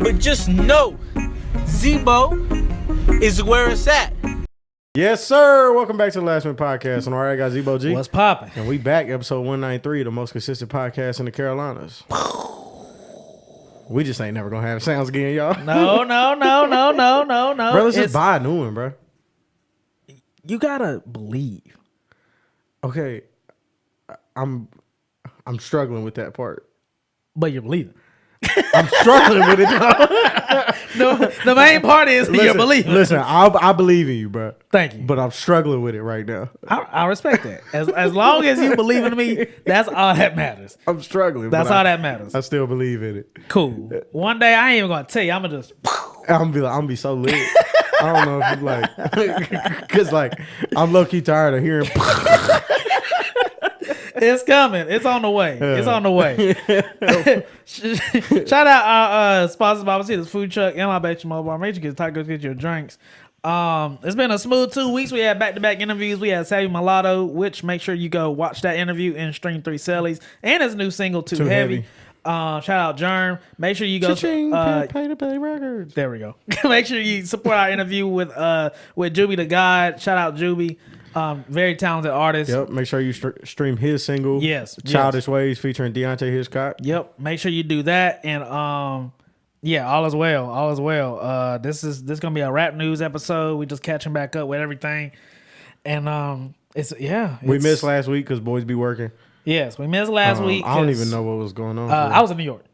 But just know, Zebo is where it's at. Yes, sir. Welcome back to the Last Minute Podcast. And all right, guys, Zebo G. What's popping? And we back, episode 193, the most consistent podcast in the Carolinas. We just ain't never gonna have sounds again, y'all. No. Bro, let's just buy a new one, bro. You gotta believe. Okay, I'm struggling with that part. But you're believing. I'm struggling with it. No, the main part is you're believing. Listen, I believe in you, bro. Thank you. But I'm struggling with it right now. I respect that. As long as you believe in me, that's all that matters. I'm struggling. That's all that matters. I still believe in it. Cool. One day I ain't even gonna tell you. I'm gonna just. I'm gonna be so lit. I don't know if you like, cause like I'm low key tired of hearing. It's coming. It's on the way. It's on the way. Shout out our sponsors, Baba C, this food truck, and my bet you mobile bar. Make sure you get tacos, get your drinks. It's been a smooth 2 weeks. We had back-to-back interviews. We had Savvy Mulatto, which make sure you go watch that interview and stream 3 Cellies, and his new single Too Heavy. Shout out Germ. Make sure you go pay to play records. There we go. Make sure you support our interview with Juby the God. Shout out Juby. Very talented artist. Yep. Make sure you stream his single. Yes. Childish Ways featuring Deontay Hitchcock. Yep. Make sure you do that. And yeah, all is well. All is well. This gonna be a rap news episode. We just catching back up with everything. And we missed last week because boys be working. Yes, we missed last week. I don't even know what was going on. I was in New York.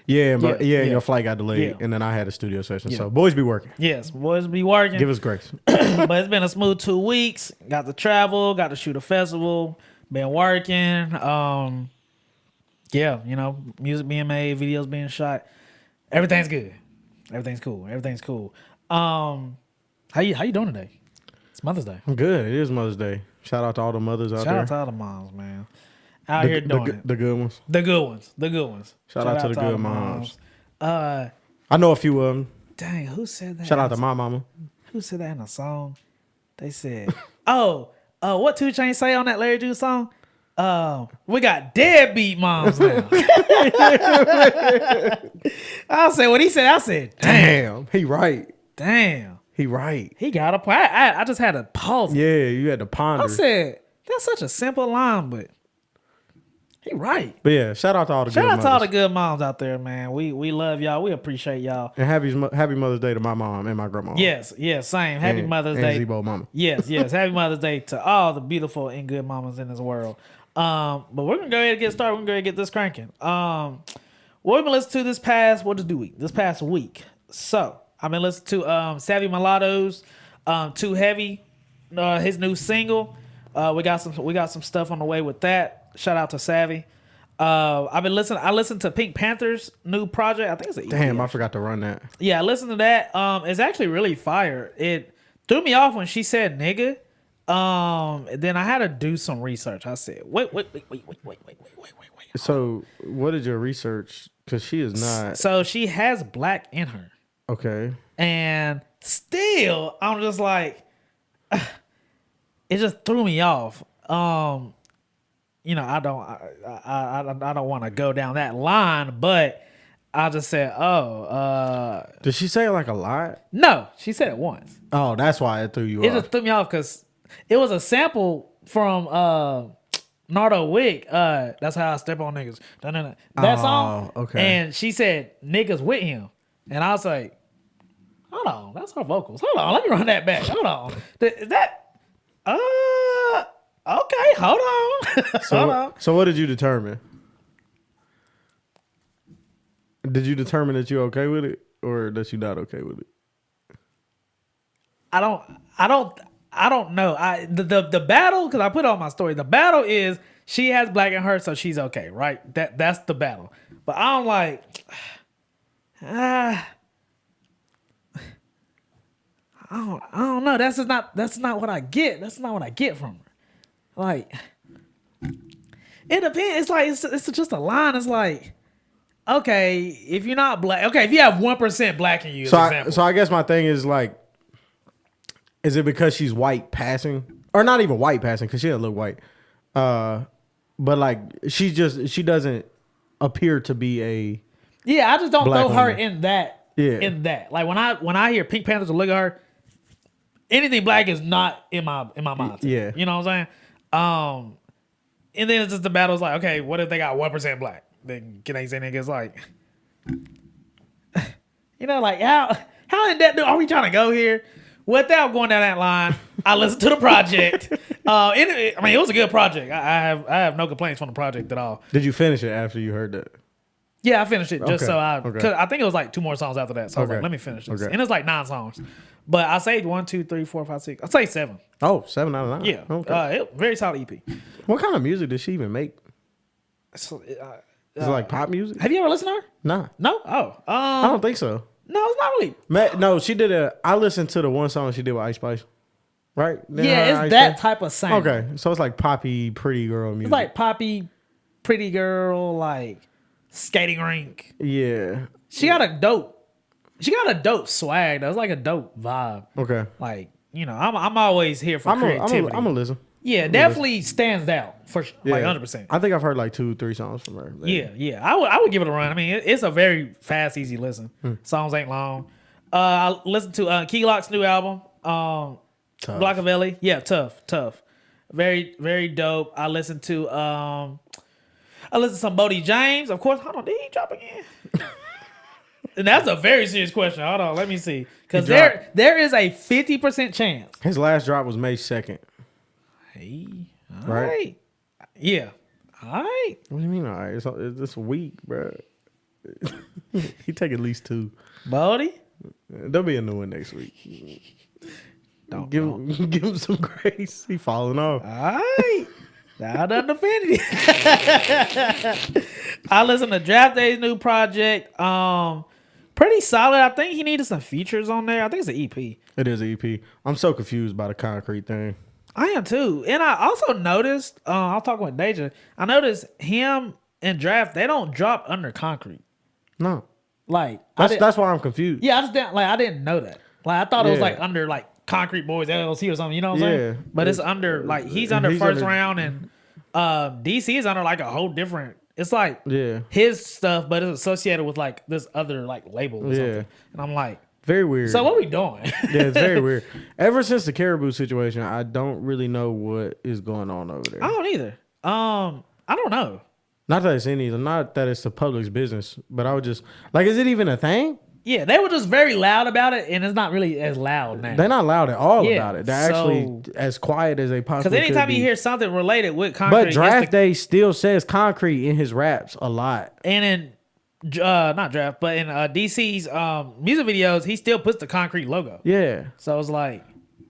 Yeah, but your flight got delayed, and then I had a studio session. So boys be working. Yes, boys be working. Give us grace. But it's been a smooth 2 weeks. Got to travel, got to shoot a festival, been working. Music being made, videos being shot. Everything's good. Everything's cool. How you doing today? It's Mother's Day. I'm good. It is Mother's Day. Shout out to all the mothers out there. Shout out to all the moms, man. Out here doing it. The good ones. The good ones. Shout out to the good moms. I know a few of them. Dang, who said that? Shout out to my mama. Who said that in a song? They said, what 2 Chainz say on that Larry June song? We got deadbeat moms now. I said what he said. I said, damn, he right. Damn, he right. He got a point. I just had to pause. Yeah, you had to ponder. I said that's such a simple line, but he right. But yeah, shout out to all the good moms out there, man. We love y'all. We appreciate y'all. And happy Mother's Day to my mom and my grandma. Yes, same. Happy Mother's Day. And Zebo mama. Yes. Happy Mother's Day to all the beautiful and good mamas in this world. But we're gonna go ahead and get started. We're gonna go ahead and get this cranking. What we've been listening to this past week. So I've been listening to Savvy Mulatto's Too Heavy, his new single. We got some stuff on the way with that. Shout out to Savvy. I listened to Pink Panther's new project. I think it's an EP. Damn, I forgot to run that. Yeah, I listened to that. It's actually really fire. It threw me off when she said nigga. Then I had to do some research. I said, wait. So, what is your research? Because she is not. So she has black in her. Okay. And still, I'm just like, it just threw me off. I don't want to go down that line, but I just said, did she say it like a lot? No, she said it once. Oh, that's why it threw you off. It just threw me off because it was a sample from Nardo Wick. That's how I step on niggas. That song. Okay. And she said niggas with him, and I was like, hold on, that's her vocals. Hold on, let me run that back. Hold on, is that? Okay, hold on. Hold on. So what did you determine? Did you determine that you're okay with it or that you're not okay with it? I don't know. The battle, because I put it on my story, the battle is she has black in her, so she's okay, right? That's the battle. But I'm like, I don't know. That's not what I get. That's not what I get from her. Like, it depends. It's like it's just a line. It's like, okay, if you're not black, okay, if you have 1% black in you, so I guess my thing is like, is it because she's white passing, or not even white passing because she doesn't look white, but like she doesn't appear to be a I just don't black throw her woman in that Yeah. in that. Like when I hear Pink Panthers or Look at Her, anything black is not in my mind. Yeah. You know what I'm saying? And then it's just the battle's like, okay, what if they got 1% black? Then can they say niggas like, you know, like how in depth are we trying to go here? Without going down that line, I listened to the project. I mean, it was a good project. I have no complaints from the project at all. Did you finish it after you heard that? Yeah, I finished it just Okay, cause okay. I think it was like 2 more songs after that. So I was Okay, like, let me finish this. okay. And it's like 9 songs. But I saved 1, 2, 3, 4, 5, 6. I'd say 7. Oh, 7 out of 9. Yeah. Okay. Very solid EP. What kind of music did she even make? So, Is it like pop music? have you ever listened to her? Nah. No? Oh. I don't think so. No, it's not really. No, she did I listened to the one song she did with Ice Spice. Right? Yeah, it's that type of sound. Okay. So it's like poppy, pretty girl music. It's like poppy, pretty girl, like skating rink. Yeah. She got a dope swag. That's like a dope vibe. Okay. Like, you know, I'm always here for creativity. I'm a listen. Yeah, definitely stands out for Yeah. like 100%. I think I've heard like 2-3 songs from her. Yeah. I would give it a run. I mean, it's a very fast, easy listen. Songs ain't long. I listened to Key Lock's new album, Tough. Blockavelli. Yeah, tough. Very, very dope. I listened to some Bodie James. Of course, hold on, did he drop again? And that's a very serious question. Hold on, let me see. Because there is a 50% chance. His last drop was May 2nd. Hey, all Right? right. Yeah. All right. What do you mean? All right, it's a week, bro. He take at least 2. Bodie? There'll be a new one next week. Don't. Give him some grace. He falling off. All right. I done offended you. I listened to Draft Day's new project. Pretty solid. I think he needed some features on there. I think it's an EP. It is an EP. I'm so confused by the concrete thing. I am too. And I also noticed, I was talking with Deja, I noticed him and Draft, they don't drop under concrete. No. Like That's why I'm confused. Yeah, I didn't know that. Like I thought it was Yeah. like under like Concrete Boys LLC or something, you know what I'm Yeah. saying? But it's under like he's under first round and DC is under like a whole different. It's like Yeah. his stuff, but it's associated with like this other like label or Yeah. something. And I'm like, Very weird. so what we doing? Yeah, it's very weird. Ever since the Caribou situation, I don't really know what is going on over there. I don't either. I don't know. Not that it's not that it's the public's business, but I would just like, is it even a thing? Yeah, they were just very loud about it, and it's not really as loud now. They're not loud at all Yeah, about it. They're actually as quiet as they possibly Because anytime could be. you hear something related with concrete, But Draft Day still says concrete in his raps a lot. and in not Draft, but in DC's music videos, he still puts the concrete logo. Yeah, So it's like,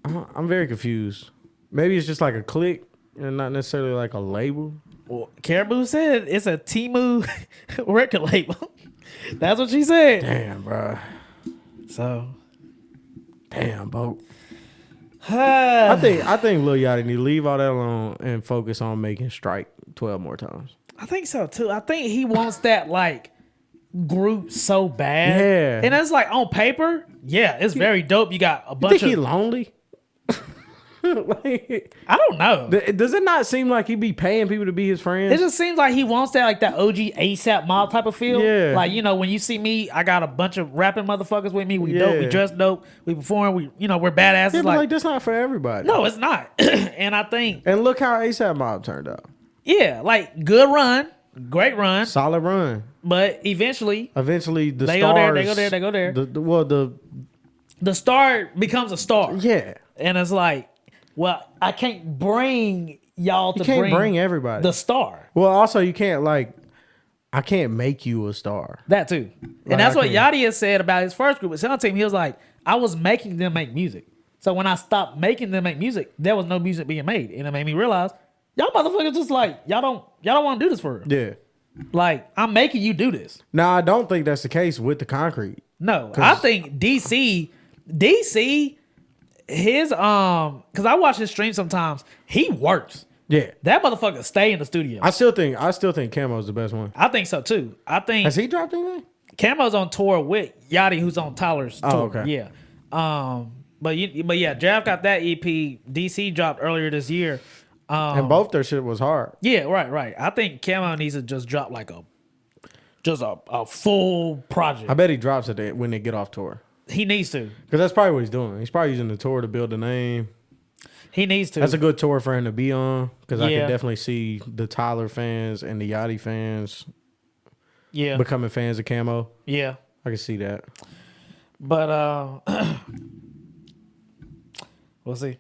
I'm very confused. Maybe it's just like a click and not necessarily like a label. well, Caribou said it's a Timu record label. That's what she said. Damn, bro. So, Damn, Bo. I think Lil Yachty need to leave all that alone and focus on making Strike 12 more times. I think so too. I think he wants that like group so bad. Yeah. And it's like on paper, yeah, it's very dope. You got a You bunch think he of lonely? Like, I don't know. does it not seem like he be paying people to be his friends? It just seems like he wants that like that OG ASAP Mob type of feel. Yeah. Like, you know, when you see me, I got a bunch of rapping motherfuckers with me. We dope, we Yeah. dress dope, we perform, we're badasses. Yeah, but like, like that's not for everybody. no, it's not. And I think, And look how ASAP Mob turned out. yeah, like good run, great run, Solid run. but eventually Eventually, the they stars. go there. The the star becomes a star. yeah. And it's like, well, I can't bring y'all to You can't bring everybody. the star. Well, also you can't I can't make you a star. That too. And Like, that's I what can't- Yachty has said about his first group with Sound Team. He was like, I was making them make music. So when I stopped making them make music, there was no music being made. And it made me realize, y'all motherfuckers just like, y'all don't want to do this for real. Yeah. Like, I'm making you do this. Now I don't think that's the case with the concrete. No, I think DC, his because I watch his stream sometimes. He works. Yeah. That motherfucker stay in the studio. I still think Camo's the best one. I think so too. I think Has he dropped anything? Camo's on tour with Yachty, who's on Tyler's tour. Oh, okay. Yeah. But yeah, Draft got that EP. DC dropped earlier this year. And both their shit was hard. Yeah, right. I think Camo needs to just drop like a just a full project. I bet he drops it when they get off tour. He needs to. Because that's probably what he's doing. He's probably using the tour to build a name. He needs to. That's a good tour for him to be on. Because I Yeah. can definitely see the Tyler fans and the Yachty fans Yeah. becoming fans of Camo. Yeah. I can see that. But we'll see.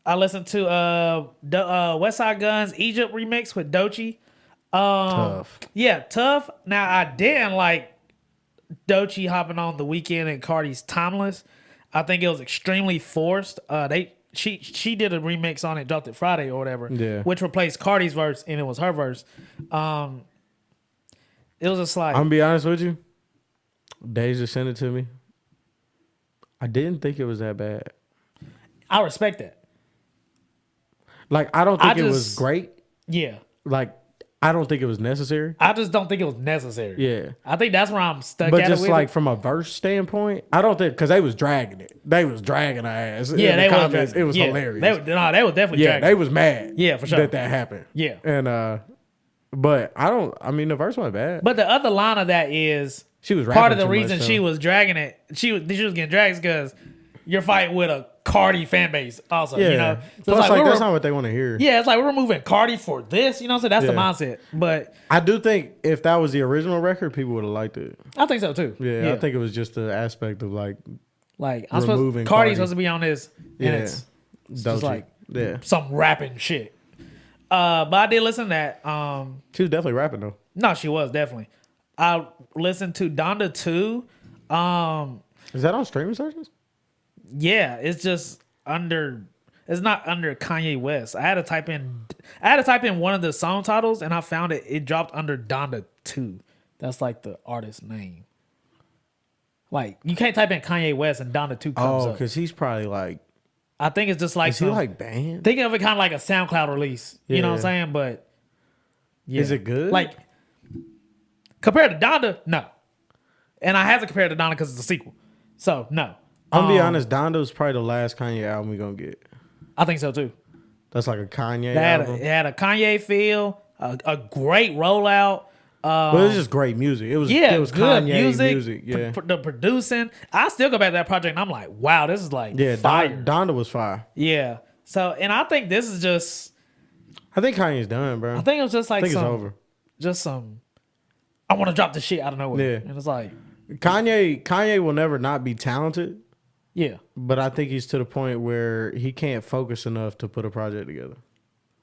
I listened to West Side Gun's Egypt remix with Doechii. Tough. Yeah, tough. Now I didn't like Doechii hopping on The Weeknd and Cardi's Timeless. I think it was extremely forced. She did a remix on it, dropped it Friday or whatever, which replaced Cardi's verse and it was her verse. It was just like, I'm gonna be honest with you. Deja sent it to me. I didn't think it was that bad. I respect that. Like, I don't think it was great. Yeah. Like, I don't think it was necessary. I just don't think it was necessary. Yeah. I think that's where I'm stuck But at just it with like it. from a verse standpoint, I don't think, because they was dragging it. They was dragging our ass. Yeah, In they the was comments, dragging. It was Yeah, hilarious. They were definitely Yeah, dragging. they was mad. Yeah, for sure. That happened. Yeah. And but I mean the verse wasn't bad. But the other line of that is She was part of rapping the too reason much, she so- was dragging it. She was getting dragged because you're fighting with a Cardi fan base. Also, Yeah. you know, so Plus, it's like, we're that's not what they want to hear. yeah, it's like we're removing Cardi for this. You know, so that's the Yeah. mindset. But I do think if that was the original record, people would have liked it. I think so too. Yeah, I think it was just the aspect of like like removing Cardi's Cardi. supposed to be on this, and Yeah. it's just Doechii. like Yeah, some rapping shit. But I did listen to that. she was definitely rapping though. No, she was definitely. I listened to Donda 2. Is that on streaming services? Yeah, it's just it's not under Kanye West. I had to type in one of the song titles and I found it dropped under Donda 2. That's like the artist's name. Like you can't type in Kanye West and Donda 2 comes Oh, up. because he's probably like, I think it's just like is he like banned? thinking of it kind of like a SoundCloud release. You know what I'm Yeah. saying? But yeah. Is it good? Like compared to Donda, no. And I have to compare it to Donda because it's a sequel. So no. I'm gonna be honest, Donda's probably the last Kanye album we gonna get. I think so too. That's like a Kanye It album. had a Kanye feel, a great rollout. But it was just great music. It was good Kanye music. Yeah, The producing. I still go back to that project and I'm like, wow, this is like yeah. fire. Donda was fire. Yeah. So, and I think this is just, I think Kanye's done, bro. I think it was just like it's over. Just some, I want to drop this shit out of nowhere. Yeah. And it's like, Kanye will never not be talented, yeah. but I think he's to the point where he can't focus enough to put a project together.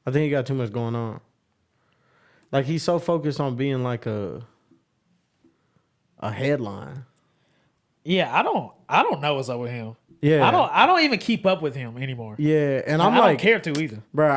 I think he got too much going on. Like he's so focused on being like a headline. Yeah, I don't know what's up with him. Yeah. I don't even keep up with him anymore. Yeah, and I I'm don't like, care to either. bro,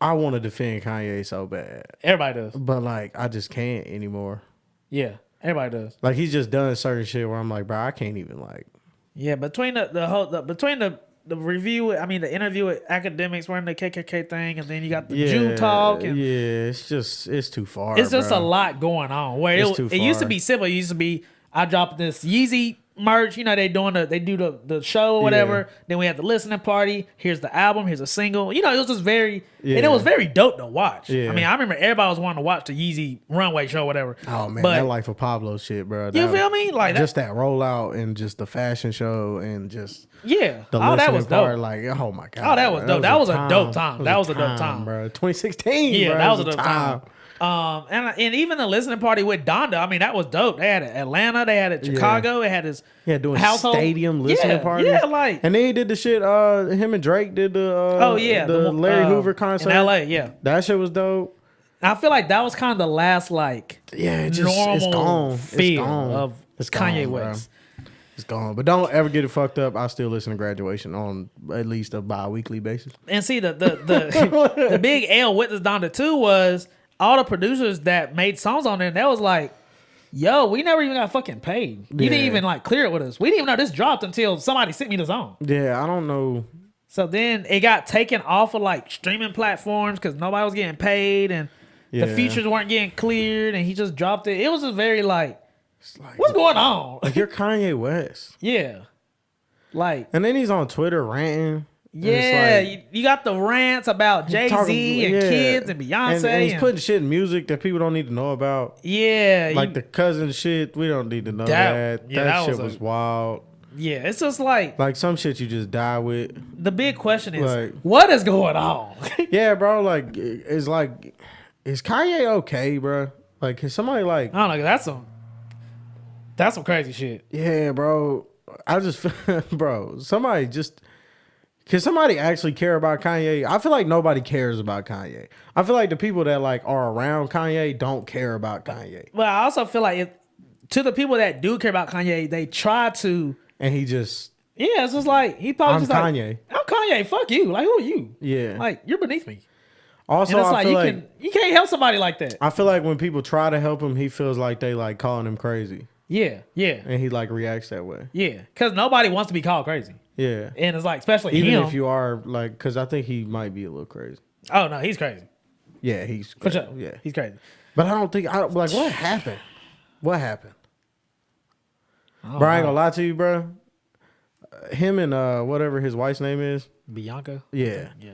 I want to defend Kanye so bad, Everybody does. but like I just can't anymore. Yeah, everybody does. Like he's just done certain shit where I'm like, bro, I can't even like. Yeah, between the review, I mean the interview with academics wearing the KKK thing, and then you got the Jew talk, and yeah, it's too far. it's just bro. a lot going on. Where It's too it used to far. be simple. It used to be I dropped this Yeezy merch. You know they do the show or whatever. Yeah. Then we had the listening party. Here's the album. Here's a single. You know it was just very and Yeah. it was very dope to watch. Yeah. I mean I remember everybody was wanting to watch the Yeezy runway show or whatever. Oh man, but that Life of Pablo shit, bro. you feel me? Like Just that rollout and just the fashion show and just yeah. the Oh, that listening was part. dope. Like, oh my god. Oh, that was bro. dope. That was a dope time. That was a dope time, time. bro. 2016. Yeah, bro. that It was a dope time. And even the listening party with Donda, I mean, that was dope. They had it at Atlanta, they had it at Chicago, they had his Yeah, doing household stadium listening parties. Yeah, like and then he did the shit. Him and Drake did the. the Larry Hoover concert in LA. Yeah, that shit was dope. I feel like that was kind of the last like Yeah, it's normal gone. feel it's gone. of It's Kanye gone, bro. West. It's gone. But don't ever get it fucked up. I still listen to Graduation on at least a bi-weekly basis. And see the big L with this Donda 2 was all the producers that made songs on there. That was like, yo, we never even got fucking paid. You didn't even like clear it with us. We didn't even know this dropped until somebody sent me the song. Yeah, I don't know. So then it got taken off of like streaming platforms because nobody was getting paid and the Yeah. features weren't getting cleared, and he just dropped it. It was just very like, It's like, what's going on? like you're Kanye West. Yeah, like And then he's on Twitter ranting. Yeah, like, you got the rants about Jay-Z and kids and Beyonce. And he's putting shit in music that people don't need to know about. Yeah. Like the cousin shit, we don't need to know that. That shit was wild. Yeah, it's just like some shit you just die with. The big question is, like, what is going on? Yeah, bro. Like, is Kanye okay, bro? Like, can somebody like? I don't know. That's some crazy shit. Yeah, bro. I just, bro. Can somebody actually care about Kanye? I feel like nobody cares about Kanye. I feel like the people that like are around Kanye don't care about Kanye. Well, I also feel like to the people that do care about Kanye, they try to. And he just... Yeah, it's just like... He probably just Kanye. Like, I'm Kanye. Fuck you. Like, who are you? Yeah. Like, you're beneath me. Also, I feel like... You can't help somebody like that. I feel like when people try to help him, he feels like they like calling him crazy. Yeah, yeah. And he like reacts that way. Yeah, because nobody wants to be called crazy. Yeah. And it's like, especially even him. if you are like... Because I think he might be a little crazy. Oh, no, he's crazy. Yeah, he's crazy. For sure. Yeah. He's crazy. But I don't think... like, what happened? What happened? Bro, I ain't gonna lie to you, bro. Him and whatever his wife's name is, Bianca. Yeah. Yeah.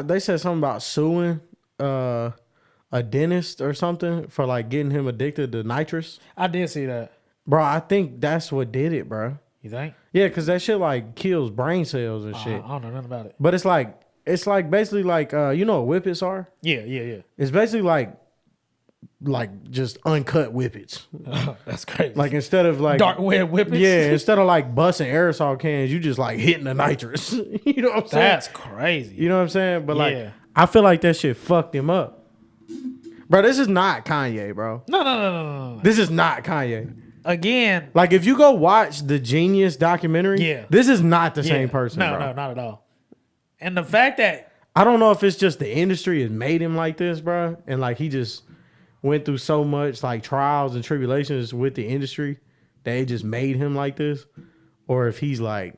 They said something about suing a dentist or something for like getting him addicted to nitrous. I did see that. Bro, I think that's what did it, bro. You think? Yeah, because that shit like kills brain cells and shit. I don't know nothing about it. But it's like basically like you know what whippets are? Yeah, yeah, yeah. It's basically like just uncut whippets. That's crazy. Like instead of like dark web whippets. Yeah, instead of like busting aerosol cans, you just like hitting the nitrous. You know what I'm saying? That's crazy. You know what I'm saying? But like I feel like that shit fucked him up. Bro, this is not Kanye, bro. No. This is not Kanye. Again. Like if you go watch the Genius documentary, this is not the same person, bro. No, not at all. And the fact that I don't know if it's just the industry has made him like this, bro. And like he just went through so much like trials and tribulations with the industry that it just made him like this. Or if he's like,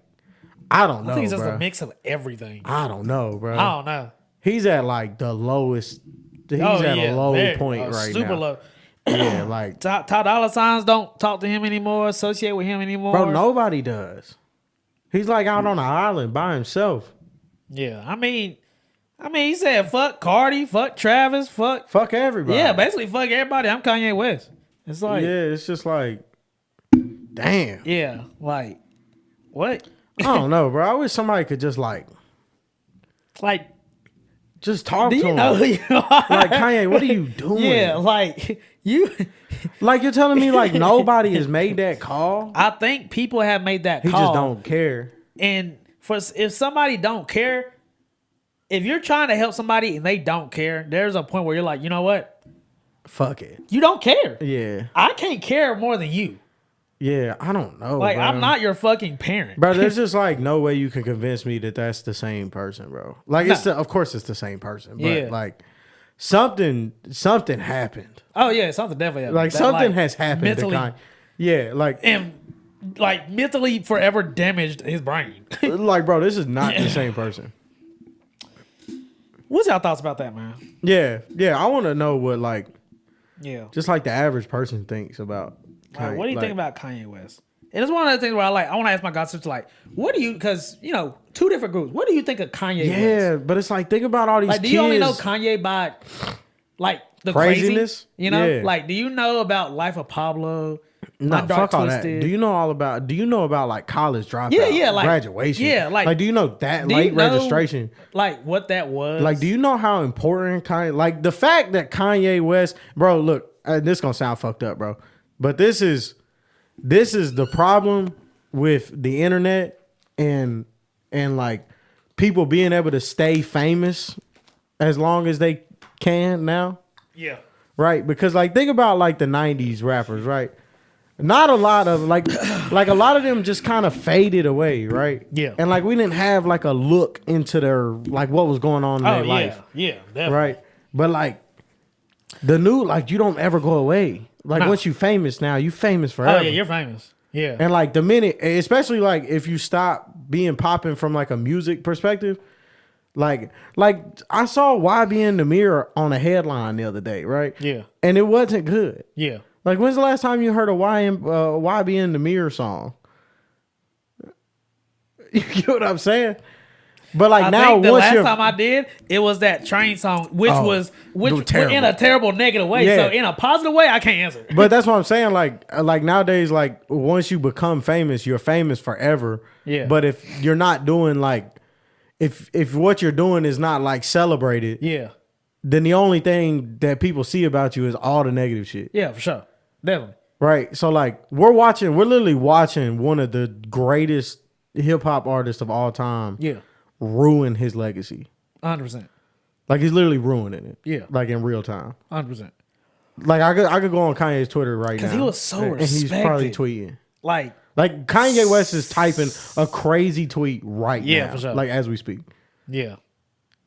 I don't know. I think it's just bro. a mix of everything. I don't know, bro. I don't know. He's at like the lowest. He's at a low point right super now. Low. Yeah, like Top dollar signs don't talk to him anymore, associate with him anymore. Bro, nobody does. He's like out on an island by himself. Yeah, I mean, he said fuck Cardi, fuck Travis, fuck everybody. Yeah, basically fuck everybody. I'm Kanye West. It's like it's just like, damn. Yeah, like what? I don't know, bro. I wish somebody could just like just talk to him. Like Kanye, what are you doing? Yeah, like you. Like you're telling me like nobody has made that call. I think people have made that call. He just don't care. And if somebody don't care, if you're trying to help somebody and they don't care, there's a point where you're like, you know what? Fuck it. You don't care. Yeah. I can't care more than you. Yeah, I don't know. Like, bro. I'm not your fucking parent. Bro, there's just like no way you can convince me that that's the same person, bro. Like, of course it's the same person, but like something happened. Oh, yeah, something definitely happened. Like, something has happened. Mentally, yeah, like. And like mentally forever damaged his brain. Like, bro, this is not the same person. What's y'all thoughts about that, man? Yeah, I want to know what like, just like the average person thinks about. Kanye. What do you think about Kanye West? And it's one of the things where I want to ask my god sister, like, what do you? Because two different groups. What do you think of Kanye West? Yeah, but it's like think about all these. Like, do kids. you only know Kanye by like the craziness? Crazy, like, do you know about Life of Pablo? No, fuck all that. Do you know about like college dropout? Yeah, like graduation. Yeah, like do you know that late registration? Like what that was? Like, do you know how important Kanye? Like the fact that Kanye West, bro. Look, this is gonna sound fucked up, bro, but this is the problem with the internet and like people being able to stay famous as long as they can now. Yeah. Right, because like think about like the '90s rappers, right? Not a lot of like a lot of them just kind of faded away, right? Yeah. And like we didn't have like a look into their like what was going on in their life. Yeah, definitely. Right. But like the new, like you don't ever go away. Like once you famous now, you famous forever. Oh yeah, you're famous. Yeah. And like the minute, especially like if you stop being popping from like a music perspective, like I saw YB in the Mirror on a headline the other day, right? Yeah. And it wasn't good. Yeah. Like, when's the last time you heard a YB in the Mirror song? You get what I'm saying? But like I now, think the once last you're time I did, it was that train song, which was terrible. in a terrible negative way. Yeah. So in a positive way, I can't answer. But that's what I'm saying. Like nowadays, like once you become famous, you're famous forever. Yeah. But if you're not doing like, if what you're doing is not like celebrated, Yeah. then the only thing that people see about you is all the negative shit. Yeah, for sure. Definitely. Right. So like we're literally watching one of the greatest hip hop artists of all time. Yeah. Ruin his legacy. 100%. Like he's literally ruining it. Yeah. Like in real time. 100%. Like I could go on Kanye's Twitter right now. Because he was so and respected. he's probably tweeting. Like Kanye West is typing a crazy tweet right now. Yeah, for sure. Like as we speak. yeah.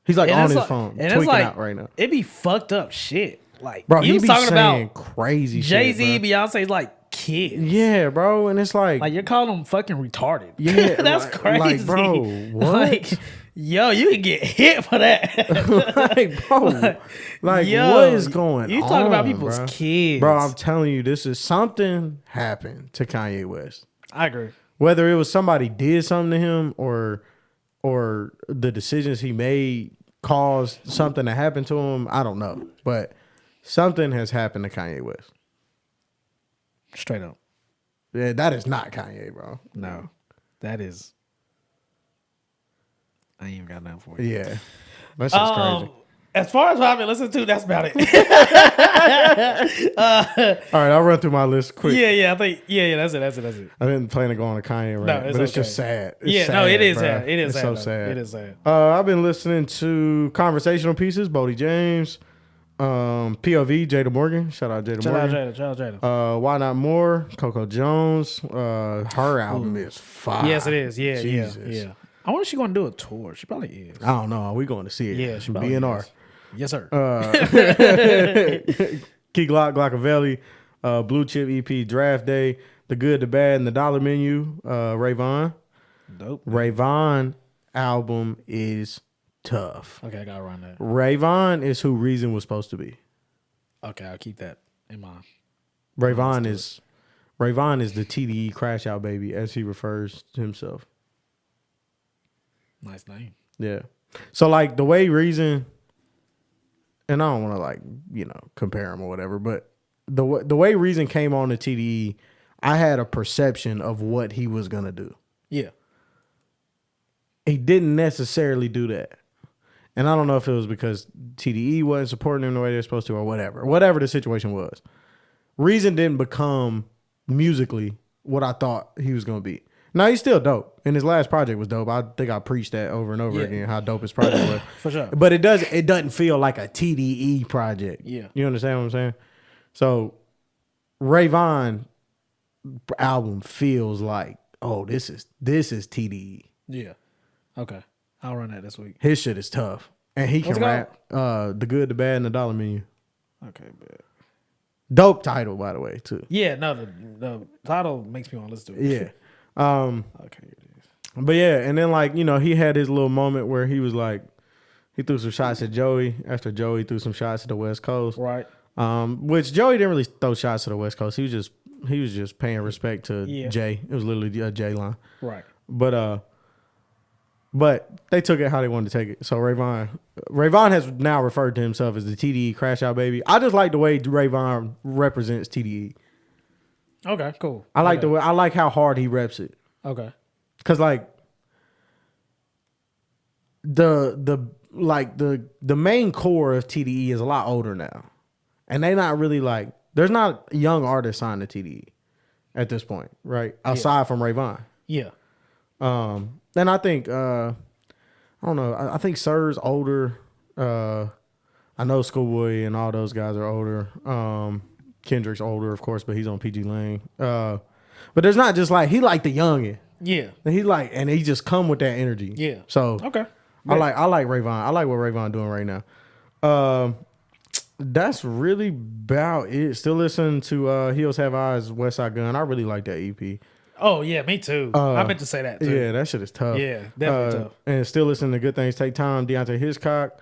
He's like And on it's his like- phone, and it's tweaking like, out right now. It be fucked up shit. Like, Bro, he he was be talking saying about crazy Jay-Z, shit. Bro. Beyonce's like kids. Yeah, bro. And it's like Like, you're calling them fucking retarded. Yeah, That's like- crazy. like, bro, what? Like, yo, you can get hit for that. like, bro, like Yo, what is going on? You talking about people's bro? kids. Bro, I'm telling you, this is something happened to Kanye West. I agree. Whether it was somebody did something to him or the decisions he made caused something to happen to him, I don't know. But something has happened to Kanye West. Straight up. Yeah, that is not Kanye, bro. No. That is. I ain't even got nothing for you. Yeah. That's just crazy. As far as what I've been listening to, that's about it. All right, I'll run through my list quick. I think, that's it. I didn't plan to go on a Kanye rant, it's but it's okay. just sad. It's Yeah, sad, no, it is bro. sad. It is it's sad. so though. sad. It is sad. I've been listening to conversational pieces, Bodie James, POV, Jada Morgan. Shout out Jada Morgan. Shout out Jada. Why Not More, Coco Jones. Her album is fire. Yes, it is. Yeah, Jesus. yeah. I wonder if she's going to do a tour. She probably is. I don't know. Are we going to see it? Yeah, she probably BNR. is. Yes, sir. Key Glock, Glockavelli, Blue Chip EP, Draft Day, The Good, The Bad, and The Dollar Menu, Rayvon. Dope. Rayvon album is tough. Okay, I got to run that. Rayvon is who Reason was supposed to be. Okay, I'll keep that in mind. Rayvon is the TDE crash out baby, as he refers to himself. Nice name. Yeah. So like the way Reason, and I don't want to like, compare him or whatever, but the way Reason came on the TDE, I had a perception of what he was going to do. Yeah. He didn't necessarily do that. And I don't know if it was because TDE wasn't supporting him the way they're supposed to or whatever the situation was. Reason didn't become musically what I thought he was going to be. Now, he's still dope. And his last project was dope. I think I preached that over and over again, how dope his project was. For sure. But it doesn't feel like a TDE project. Yeah. You understand what I'm saying? So, Rayvon album feels like, oh, this is TDE. Yeah. Okay. I'll run that this week. His shit is tough. And he can What's it rap. The Good, The Bad, and The Dollar Menu. Okay, bet. Dope title, by the way, too. Yeah, no, the title makes me want to listen to it. Yeah. Okay, here it is. But yeah, and then like, he had his little moment where he was like, he threw some shots at Joey after Joey threw some shots at the West Coast. Right. Which Joey didn't really throw shots to the West Coast. He was just paying respect to Yeah. Jay. It was literally a Jay line. Right. But they took it how they wanted to take it. So Rayvon has now referred to himself as the TDE crash out baby. I just like the way Rayvon represents TDE. Okay, cool. I like how hard he reps it. Okay. Cause like the main core of TDE is a lot older now. And they not really like, there's not young artists signed to TDE at this point, right? Aside from Rayvon. Yeah. And I think I don't know. I think Sir's older. I know Schoolboy and all those guys are older. Kendrick's older, of course, but he's on PG Lane. But there's not just like he like the youngin. Yeah. And he just come with that energy. Yeah. So Okay. I like Rayvon. I like what Rayvon doing right now. That's really about it. Still listening to Heels Have Eyes, West Side Gun. I really like that EP. Oh yeah, me too. I meant to say that too. Yeah, that shit is tough. Yeah, definitely tough. And still listening to Good Things Take Time, Deontay Hiscock.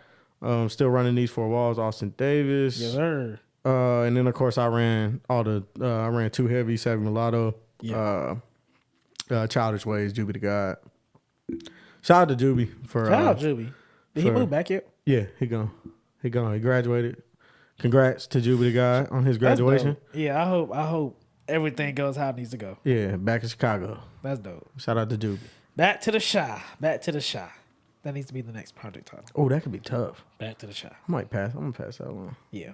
Still running These Four Walls, Austin Davis. Yes, sir. And then of course I ran Too Heavy, Savvy Mulatto, Childish Ways, Juby the God. Shout out to Juby for. Shout out Juby. Did he move back yet? Yeah, he gone. He graduated. Congrats to Juby the guy on his That's graduation. dope. Yeah, I hope everything goes how it needs to go. Yeah, back in Chicago. That's dope. Shout out to Juby. Back to the Shy. Back to the Shy. That needs to be the next project title. Oh, that could be tough. Back to the Shy. I might pass. I'm gonna pass that one. Yeah.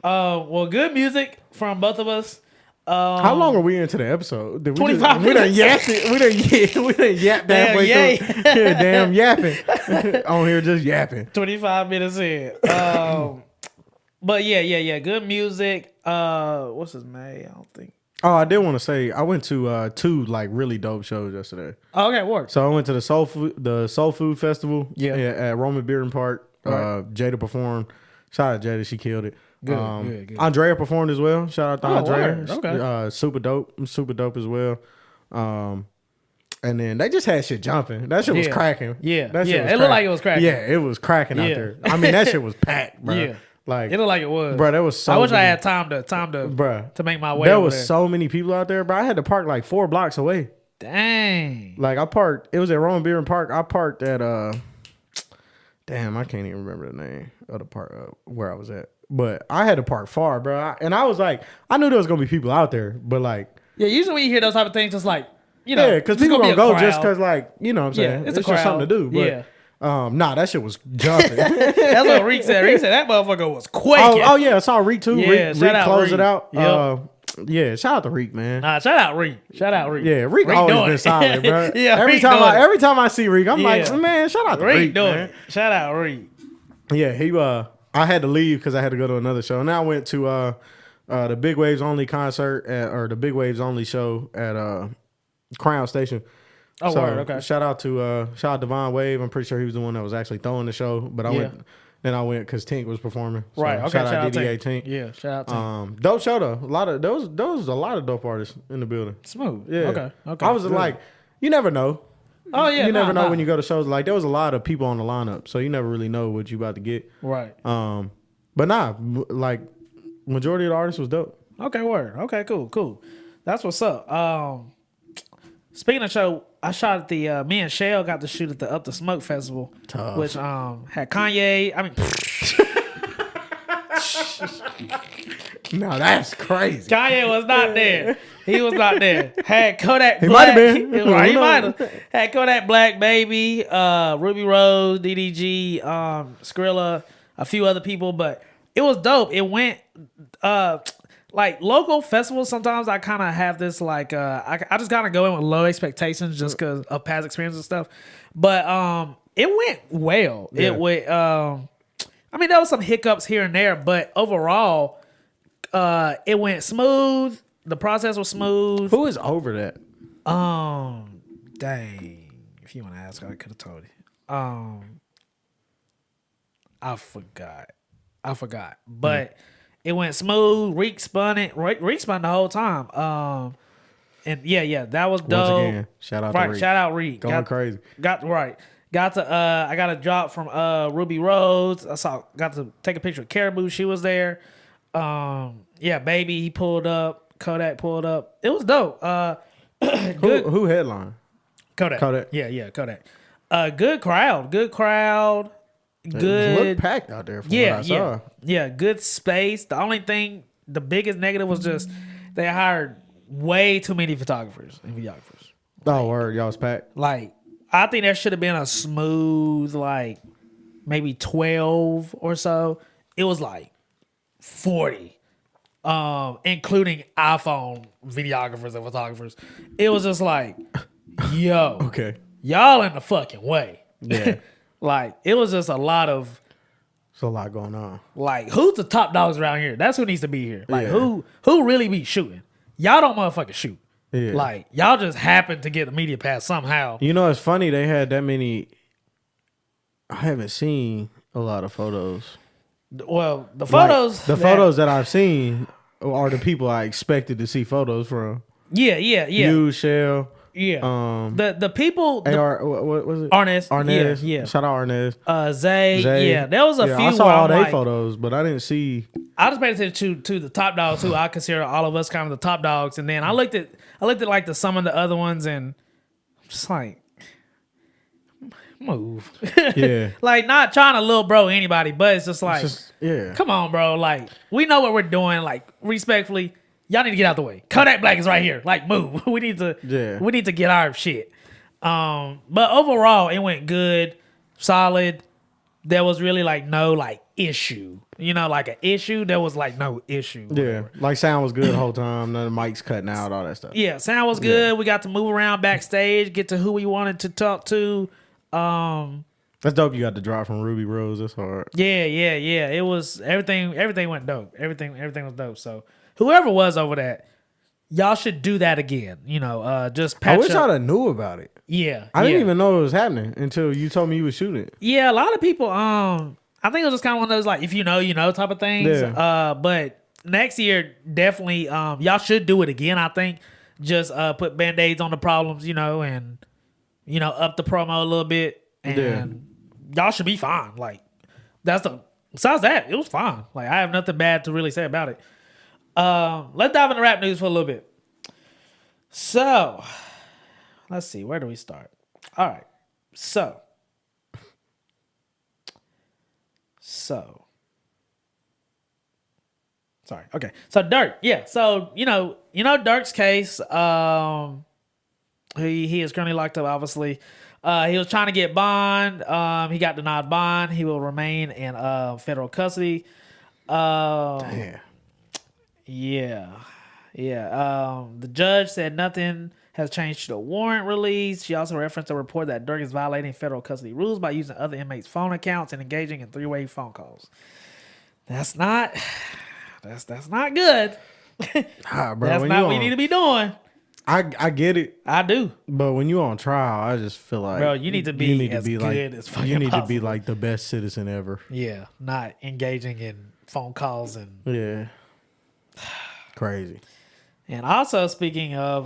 Well, good music from both of us. How long are we into the episode? Did 25 we done minutes. yapped it. We done yapped halfway yay. through. Yeah, damn yapping. On here just yapping. 25 minutes in. But yeah. Good music. What's his name? I don't think. Oh, I did want to say I went to 2 like really dope shows yesterday. Oh, okay, work. So I went to the Soul Food Festival. Yeah. At Roman Bearden Park. Right. Jada performed. Shout out to Jada, she killed it. Good. Andrea performed as well. Shout out to Andrea. Word. Okay. Super dope as well. And then they just had shit jumping. That shit was cracking. Yeah. That shit was It looked like it was cracking. Yeah, it was cracking out there. I mean, that shit was packed, bro. Yeah. Like It looked like it was. bro, there was so I wish I many- had time to Bruh. to make my way. There over was there. so many people out there, bro. I had to park like 4 blocks away. Dang. Like I parked, it was at Roman Bearden Park. I parked at damn, I can't even remember the name of the park where I was at. But I had to park far, bro. And I was like, I knew there was gonna be people out there, but like, Yeah, usually when you hear those type of things, it's like, you know, yeah, because it's people gonna gonna be a go just crowd. because, like, you know what I'm saying? Yeah, it's It's a just something to crowd. do. But nah, that shit was jumping. That's what Reek said. Reek said that motherfucker was quaking. oh yeah, I saw Reek too. Yeah, Reek shout out closed Reek. it out. Yep. Yeah, shout out to Reek, man. Nah, shout out Reek. Yeah, Reek always doing been it. solid, bro. Yeah, every Reek time doing it. every time I see Reek, I'm like, Yeah. man, shout out to Reek Reek, doing man. it. Shout out Reek. Yeah, he I had to leave because I had to go to another show. And I went to the Big Waves Only concert or the Big Waves Only show at Crown Station. Oh, word, okay. Shout out to Devon Wave. I'm pretty sure he was the one that was actually throwing the show. But I went because Tink was performing. So Right, okay. Shout out DDA Tink. Tink. Yeah, shout out Tink. Dope show though. There was a lot of dope artists in the building. Smooth. Yeah. Okay. I was Good. like, you never know. Oh yeah, You never know when you go to shows. Like there was a lot of people on the lineup, so you never really know what you about to get. Right. But nah, like majority of the artists was dope. Okay, word. Okay, cool. That's what's up. Speaking of show, I shot at the me and Shell got to shoot at the Up the Smoke Festival, Tough. which had Kanye. I mean, No, that's crazy. Kanye was not there. He was not there. Had Kodak He Black. might have been. Right, he Who might knows? have. Had Kodak Black, Baby, Ruby Rose, DDG, Skrilla, a few other people, but it was dope. It went like local festivals. Sometimes I kind of have this like I just kind of go in with low expectations just because of past experience and stuff. But it went well. Yeah. It went. I mean, there was some hiccups here and there, but overall, it went smooth. The process was smooth. Who is over that? Dang. If you want to ask, I could have told you. I forgot. But it went smooth. Reek spun it. Reek spun the whole time. And yeah, that was dope. Once again, shout out to Right, Reek. shout out Reek. Going crazy. Got to I got a drop from Ruby Rose. Got to take a picture of Caribou. She was there. Yeah, Baby, he pulled up. Kodak pulled up. It was dope. Good. Who headline? Kodak. Yeah, Kodak. Good crowd. It Good. looked packed out there from Yeah, what I saw. yeah. Good space. The biggest negative was just they hired way too many photographers and videographers. Oh, word. Y'all was packed. Like, I think there should have been a smooth, like, maybe 12 or so. It was like 40, including iPhone videographers and photographers. It was just like, yo, Okay. y'all in the fucking way. Yeah. Like, it was just a lot of, There's a lot going on. like, who's the top dogs around here? That's who needs to be here. Like, Yeah. who really be shooting? Y'all don't motherfucking shoot. Yeah. Like, y'all just happen to get the media pass somehow. You know, it's funny they had that many. I haven't seen a lot of photos. Well, the Like, photos. the photos that I've seen are the people I expected to see photos from. Yeah. You, Shell, Yeah. The people. AR, what was it? Arnez. Yeah. Shout out Arnez. Zay. Zay. Yeah. There was a few. I saw where all I'm their like, photos, but I didn't see. I just paid attention to the top dogs who I consider all of us kind of the top dogs, and then I looked at like some of the other ones, and I'm just like, move. Yeah. Like, not trying to little bro anybody, but it's just like, Yeah. come on, bro. Like, we know what we're doing. Like, respectfully, y'all need to get out the way. Kodak Black is right here. Like, move. We need to get our shit. But overall, it went good, solid. There was really like no like issue. You know, like an issue. There was like no issue. Yeah. Like sound was good the whole time. None of the mics cutting out, all that stuff. Yeah, sound was good. We got to move around backstage, get to who we wanted to talk to. That's dope. You got the drop from Ruby Rose. That's hard. Yeah. It was everything. Everything went dope. Everything was dope. So whoever was over that, y'all should do that again. You know, just patch I wish up. I'd have knew about it. Yeah, I didn't even know it was happening until you told me you was shooting it. Yeah, a lot of people. I think it was just kind of one of those like, if you know type of things. Yeah. But next year, definitely, y'all should do it again. I think just put band-aids on the problems, you know, and up the promo a little bit, and y'all should be fine. Like besides that, it was fine. Like I have nothing bad to really say about it. Let's dive into rap news for a little bit. So, let's see, where do we start? All right, so. Sorry. Okay. So Dirk, yeah. So you know Dirk's case. He is currently locked up. Obviously, he was trying to get bond. He got denied bond. He will remain in federal custody. Damn. Yeah. The judge said nothing has changed to the warrant release. She also referenced a report that Dirk is violating federal custody rules by using other inmates' phone accounts and engaging in three-way phone calls. That's not good. Bro, that's not what we need to be doing. I get it. I do. But when you on trial, I just feel like, bro, you need to be as good as fucking you need possible. to be like the best citizen ever. Yeah, not engaging in phone calls and Yeah. Crazy. And also, speaking of,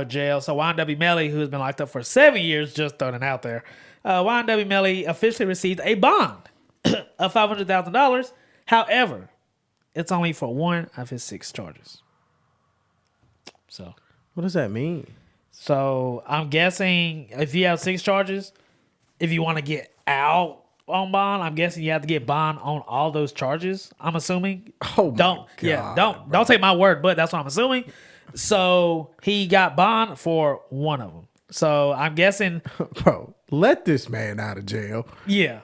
jail, so YNW Melly, who has been locked up for 7 years, just throwing it out there, YNW Melly officially received a bond of $500,000. However, it's only for one of his 6 charges. So, What does that mean? So I'm guessing if you have 6 charges, if you want to get out on bond, I'm guessing you have to get bond on all those charges. I'm assuming. Oh my God, don't take my word, but that's what I'm assuming. So he got bond for one of them. So I'm guessing, Bro, let this man out of jail. yeah,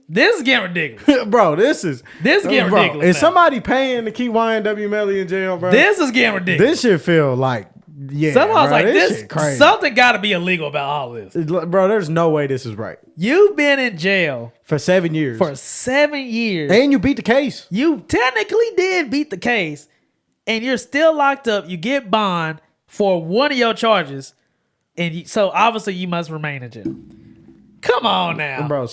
this is getting ridiculous. Bro, this is getting ridiculous. Is now. somebody paying to keep YNW Melly in jail, bro? This is getting ridiculous. This shit feel like, yeah. Someone's bro, like, this shit crazy. something got to be illegal about all this. Bro, there's no way this is right. You've been in jail For 7 years. for 7 years. And you beat the case. You technically did beat the case, and you're still locked up. You get bond for one of your charges, and so obviously you must remain in jail. Come on now, Bro,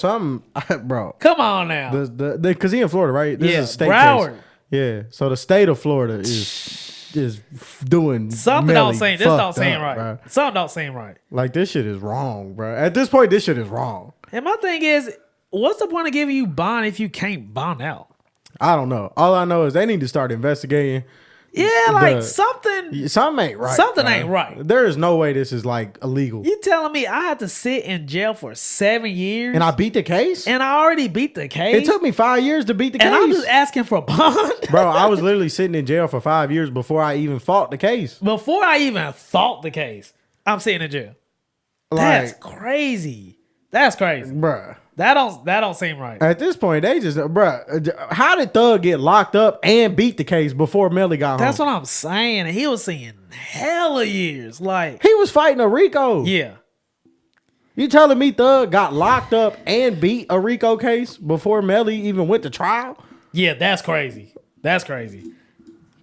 bro. Come on now. Because he in Florida, right? This Yeah, is a state Broward. case. Yeah. So the state of Florida is doing Something Melly don't seem. This fucked don't seem up, right. bro. Something don't seem right. Like, this shit is wrong, bro. At this point, this shit is wrong. And my thing is, what's the point of giving you bond if you can't bond out? I don't know. All I know is they need to start investigating. Yeah, like something. Something ain't right. Something bro. ain't right. There is no way this is like illegal. You telling me I had to sit in jail for 7 years, And I beat the case? and I already beat the case? It took me 5 years to beat the case. and I'm just asking for bond. Bro, I was literally sitting in jail for 5 years before I even fought the case. Before I even fought the case, I'm sitting in jail. That's Like, crazy. That's crazy. bruh. That don't seem right. At this point, they just, bruh, how did Thug get locked up and beat the case before Melly got That's home? what I'm saying. And he was seeing hella years. Like, He was fighting a Rico. yeah. You telling me Thug got locked up and beat a Rico case before Melly even went to trial? Yeah, that's crazy. That's crazy.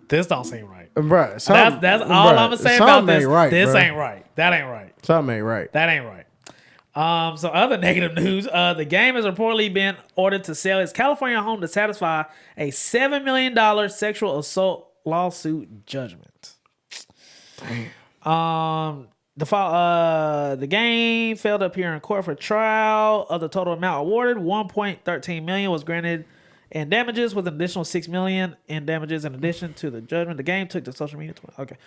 This don't seem right. Bruh, That's all I'm gonna say about this. Ain't right, this bruh. ain't right. That ain't right. Something ain't right. That ain't right. So other negative news, the game has reportedly been ordered to sell its California home to satisfy a $7 million sexual assault lawsuit judgment. Damn. The game failed to appear in court for trial. Of the total amount awarded, $1.13 million was granted in damages, with an additional $6 million in damages in addition to the judgment. The game took to social media. Okay.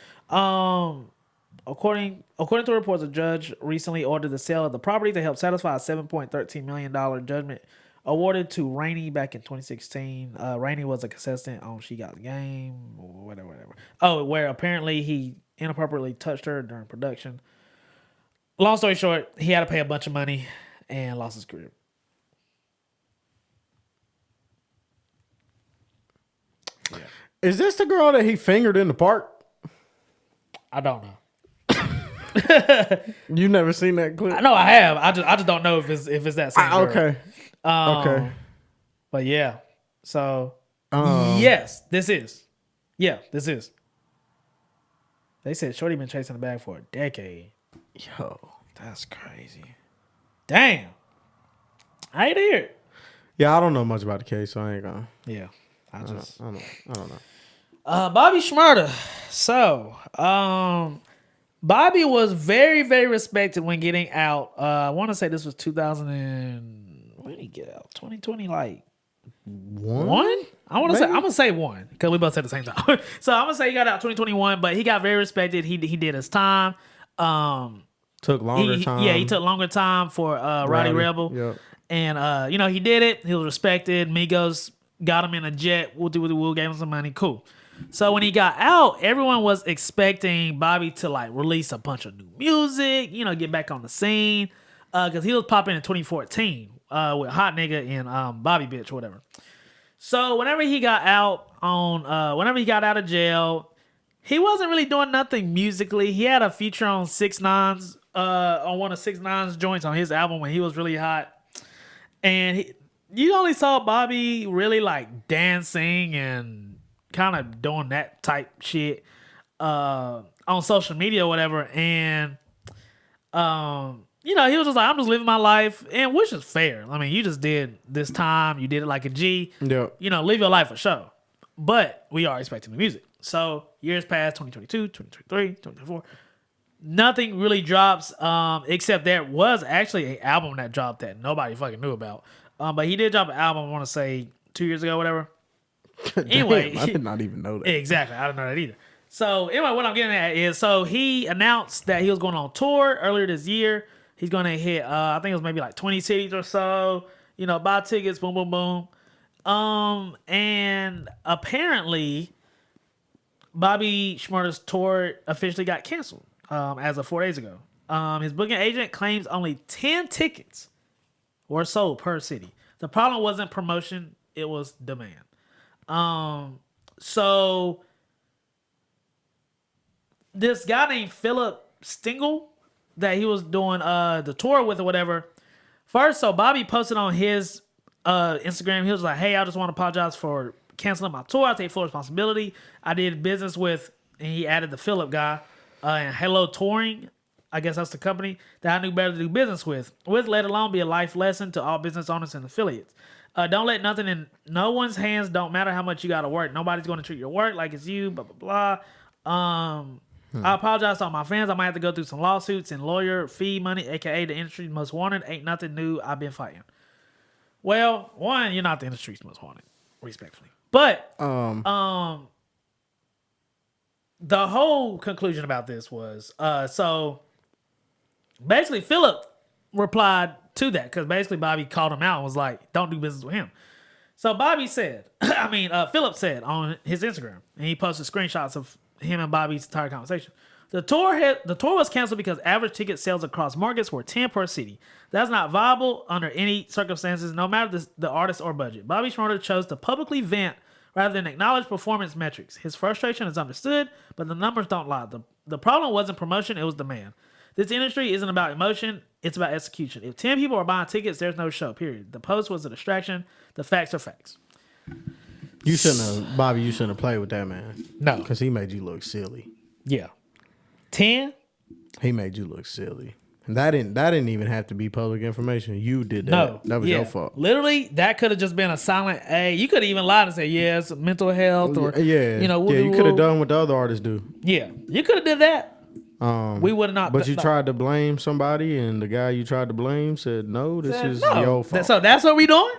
According to reports, a judge recently ordered the sale of the property to help satisfy a $7.13 million judgment awarded to Rainey back in 2016. Rainey was a contestant on She Got the Game, or whatever. Oh, where apparently he inappropriately touched her during production. Long story short, he had to pay a bunch of money and lost his career. Yeah. Is this the girl that he fingered in the park? I don't know. You never seen that clip? No, I have. I just don't know if it's that same girl. Okay. Okay. But yeah. So yes, this is. Yeah, this is. They said Shorty been chasing the bag for a decade. Yo. That's crazy. Damn. I ain't hear it. Yeah, I don't know much about the case, so I ain't gonna. Yeah. I don't know. Bobby Shmurda. So, Bobby was very, very respected when getting out. I want to say this was 2000 and when did he get out? 2020, like one? I'm gonna say one because we both said the same time. So I'm gonna say he got out 2021, but he got very respected. He did his time. Took longer time. Yeah, he took longer time for Roddy Rebel. Yep. And he did it. He was respected. Migos got him in a jet. Woo, gave him some money. Cool. So when he got out, everyone was expecting Bobby to like release a bunch of new music, get back on the scene. Because he was popping in 2014 with Hot Nigga and Bobby Bitch or whatever. So whenever he got out of jail, he wasn't really doing nothing musically. He had a feature on 6ix9ine's on one of 6ix9ine's joints on his album when he was really hot. And you only saw Bobby really like dancing and kind of doing that type shit on social media or whatever. And he was just like, I'm just living my life, and which is fair. I mean, you just did this time, you did it like a G. Yep. Live your life for sure. But we are expecting the music. So years passed, 2022, 2023, 2024. Nothing really drops, except there was actually an album that dropped that nobody fucking knew about. But he did drop an album, I want to say 2 years ago, whatever. Anyway, I did not even know that. Exactly, I didn't know that either. So anyway, what I'm getting at is, so he announced that he was going on tour earlier this year. He's going to hit, I think it was maybe like 20 cities or so. Buy tickets, boom, boom, boom. And apparently, Bobby Shmurda's tour officially got canceled as of 4 days ago. His booking agent claims only 10 tickets were sold per city. The problem wasn't promotion, it was demand. So this guy named Philip Stingle that he was doing the tour with or whatever. First, so Bobby posted on his Instagram, he was like, hey, I just want to apologize for canceling my tour. I take full responsibility. I did business with, and he added the Philip guy, and Hello Touring, I guess that's the company that I knew better to do business with, let alone be a life lesson to all business owners and affiliates. Don't let nothing in no one's hands. Don't matter how much you got to work. Nobody's going to treat your work like it's you, blah, blah, blah. I apologize to all my fans. I might have to go through some lawsuits and lawyer fee money, a.k.a. the industry's most wanted. Ain't nothing new. I've been fighting. Well, one, you're not the industry's most wanted, respectfully. But the whole conclusion about this was, so basically Philip replied to that because basically Bobby called him out and was like, don't do business with him. So Bobby said, Philip said on his Instagram, and he posted screenshots of him and Bobby's entire conversation. The tour was canceled because average ticket sales across markets were 10 per city. That's not viable under any circumstances, no matter the artist or budget. Bobby Shmurda chose to publicly vent rather than acknowledge performance metrics. His frustration is understood, but the numbers don't lie. The problem wasn't promotion, it was demand. This industry isn't about emotion, it's about execution. If 10 people are buying tickets, there's no show, period. The post was a distraction. The facts are facts. You shouldn't have played with that, man. No. Because he made you look silly. Yeah. 10? He made you look silly. And that didn't even have to be public information. You did that. No. That was your fault. Literally, that could have just been a silent A. You could have even lied and said, yeah, it's mental health or, you could have done what the other artists do. Yeah. You could have did that. We would have not. But you tried to blame somebody, and the guy you tried to blame said, no, this is your fault. So that's what we doing?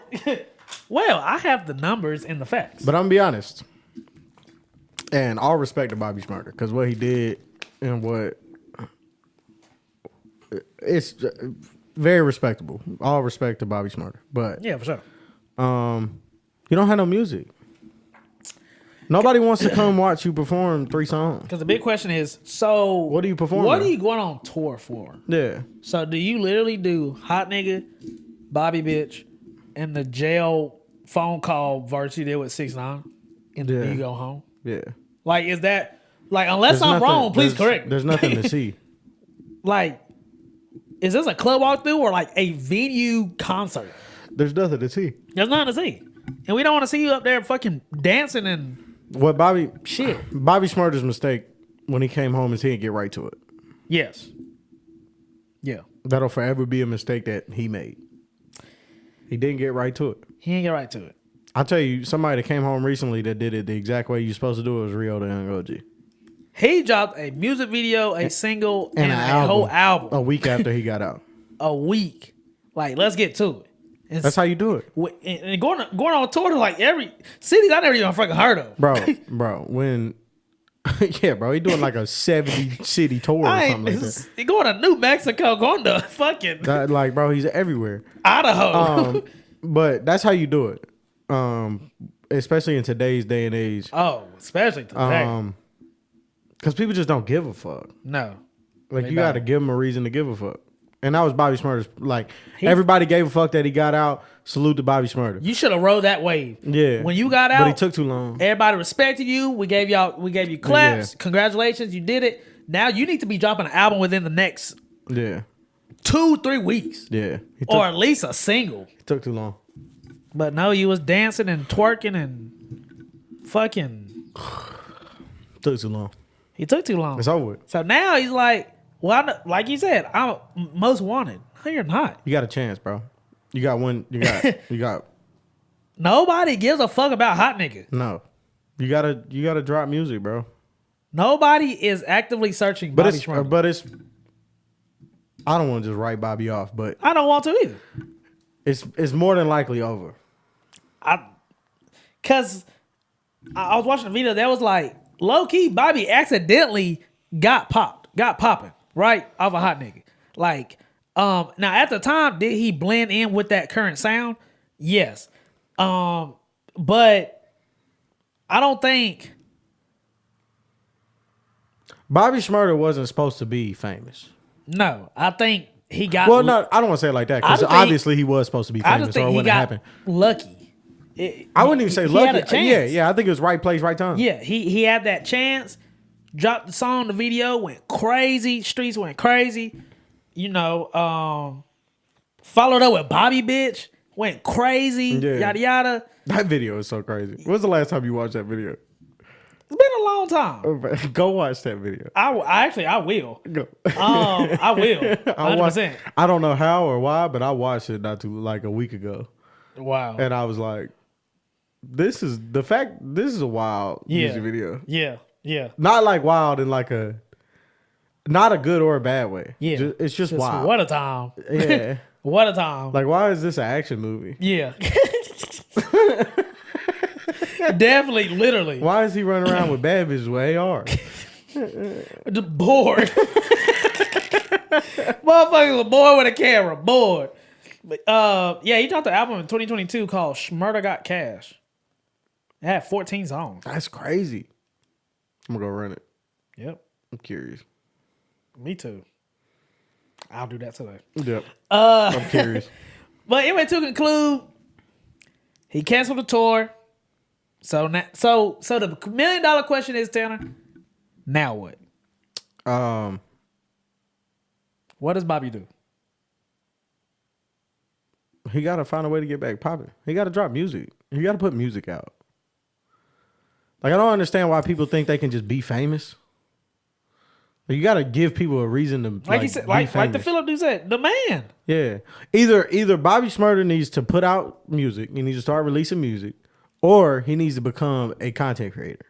Well, I have the numbers and the facts. But I'm going to be honest. And all respect to Bobby Shmurda, because what he did and what it's very respectable. All respect to Bobby Smurder, but Yeah, for sure. you don't have no music. Nobody wants to come watch you perform 3 songs. Because the big question is, so What are you performing? What are you going on tour for? Yeah. So do you literally do Hot Nigga, Bobby Bitch, and the jail phone call verse you did with 6ix9ine, and then you go home? Yeah. Like, is that like, unless I'm wrong, please correct me. There's nothing to see. Like, is this a club walkthrough or like a venue concert? There's nothing to see. There's nothing to see, and we don't want to see you up there fucking dancing and What Bobby Smurder's mistake when he came home is he didn't get right to it. Yes. Yeah. That'll forever be a mistake that he made. He didn't get right to it. He didn't get right to it. I'll tell you, somebody that came home recently that did it the exact way you're supposed to do it was Rio the Young OG. He dropped a music video, a single, and a whole album a week after he got out. A week. Like, let's get to it. And That's how you do it. And going on tour to like every cities I never even fucking heard of. Bro, when yeah, bro, he doing like a 70 city tour or something like that. He going to New Mexico, going to fucking Like, bro, he's everywhere. Idaho. But that's how you do it. Especially in today's day and age. Oh, especially today. Because people just don't give a fuck. No. Like, you got to give them a reason to give a fuck. And that was Bobby Smurder's. Like, everybody gave a fuck that he got out. Salute to Bobby Smurder. You should have rode that wave. Yeah. When you got out, but he took too long. Everybody respected you. We gave you claps. Yeah. Congratulations, you did it. Now you need to be dropping an album within the next 2-3 weeks. Yeah. Or at least a single. It took too long. But no, you was dancing and twerking and fucking. Took too long. He took too long. It's over with. So now he's like, well, like you said, I'm most wanted. No, you're not. You got a chance, bro. You got one. You got. Nobody gives a fuck about Hot Nigga. No. You gotta drop music, bro. Nobody is actively searching Bobby Smurder. But it's. I don't want to just write Bobby off, but I don't want to either. It's more than likely over. Cause I was watching a video that was like, low key, Bobby accidentally got popping right off a Hot Nigga. Like, now at the time, did he blend in with that current sound? Yes. But I don't think Bobby Smurder wasn't supposed to be famous. No, I think he got. Well, no, I don't want to say it like that because obviously he was supposed to be famous, I just think or it wouldn't happen. Lucky. I wouldn't even say lucky. Yeah, I think it was right place, right time. Yeah, he had that chance. Dropped the song, the video went crazy. Streets went crazy. You know, followed up with Bobby Bitch, went crazy. Yeah. Yada yada. That video is so crazy. When was the last time you watched that video? It's been a long time. Go watch that video. I will. Go. I will. 100%. I don't know how or why, but I watched it like a week ago. Wow. And I was like, this is a wild music video. Yeah. Yeah. Not like wild in like not a good or a bad way. Yeah. It's just wild. What a time. Yeah. What a time. Like, why is this an action movie? Yeah. Definitely, literally. Why is he running around with bad bitches with AR? Bored. Motherfuckers are bored with a camera. Bored. But yeah, he dropped the album in 2022 called Schmurda Got Cash. It had 14 songs. That's crazy. I'm gonna go run it. Yep. I'm curious. Me too. I'll do that today. Yep. I'm curious. But anyway, to conclude, he canceled the tour. So now, so the $1 million question is, Tanner, now what? What does Bobby do? He gotta find a way to get back popping. He gotta drop music. He gotta put music out. Like, I don't understand why people think they can just be famous. You gotta give people a reason to like he said, like the Philip dude said, the man. Yeah. Either Bobby Smurder needs to put out music, he needs to start releasing music, or he needs to become a content creator.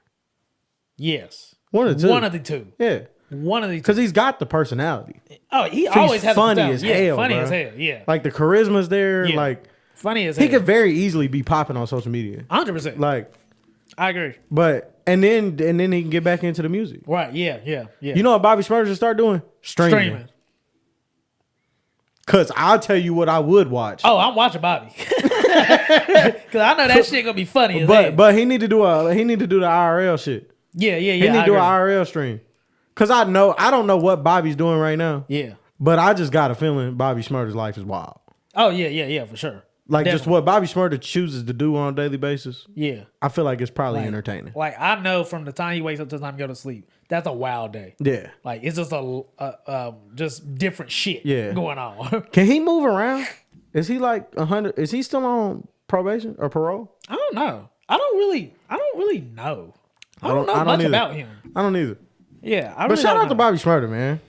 Yes. One of the two. One of the two. Yeah. One of the two. Because he's got the personality. Oh, he always has funny as hell. Funny bro. as hell. Yeah. Like, the charisma's there. Yeah. Like, funny as hell. he could very easily be popping on social media. 100%. Like, I agree. But and then he can get back into the music. Right. Yeah. You know what Bobby Smurder should start doing? Streaming. Cause I'll tell you what I would watch. Oh, I'm watching Bobby. Cause I know that shit gonna be funny. As hell. But he need to do the IRL shit. Yeah. He need to do an IRL stream. Cause I don't know what Bobby's doing right now. Yeah. But I just got a feeling Bobby Shmurda's life is wild. Oh yeah, for sure. Like Definitely. just what Bobby Shmurda chooses to do on a daily basis. Yeah. I feel like it's probably entertaining. Like I know from the time he wakes up to the time he go to sleep, that's a wild day. Yeah. Like it's just just different shit going on. Can he move around? Is he like 100? Is he still on probation or parole? I don't know. I don't really know. I don't know much either. about him. I don't either. Yeah, But shout out to Bobby Shmurda, man.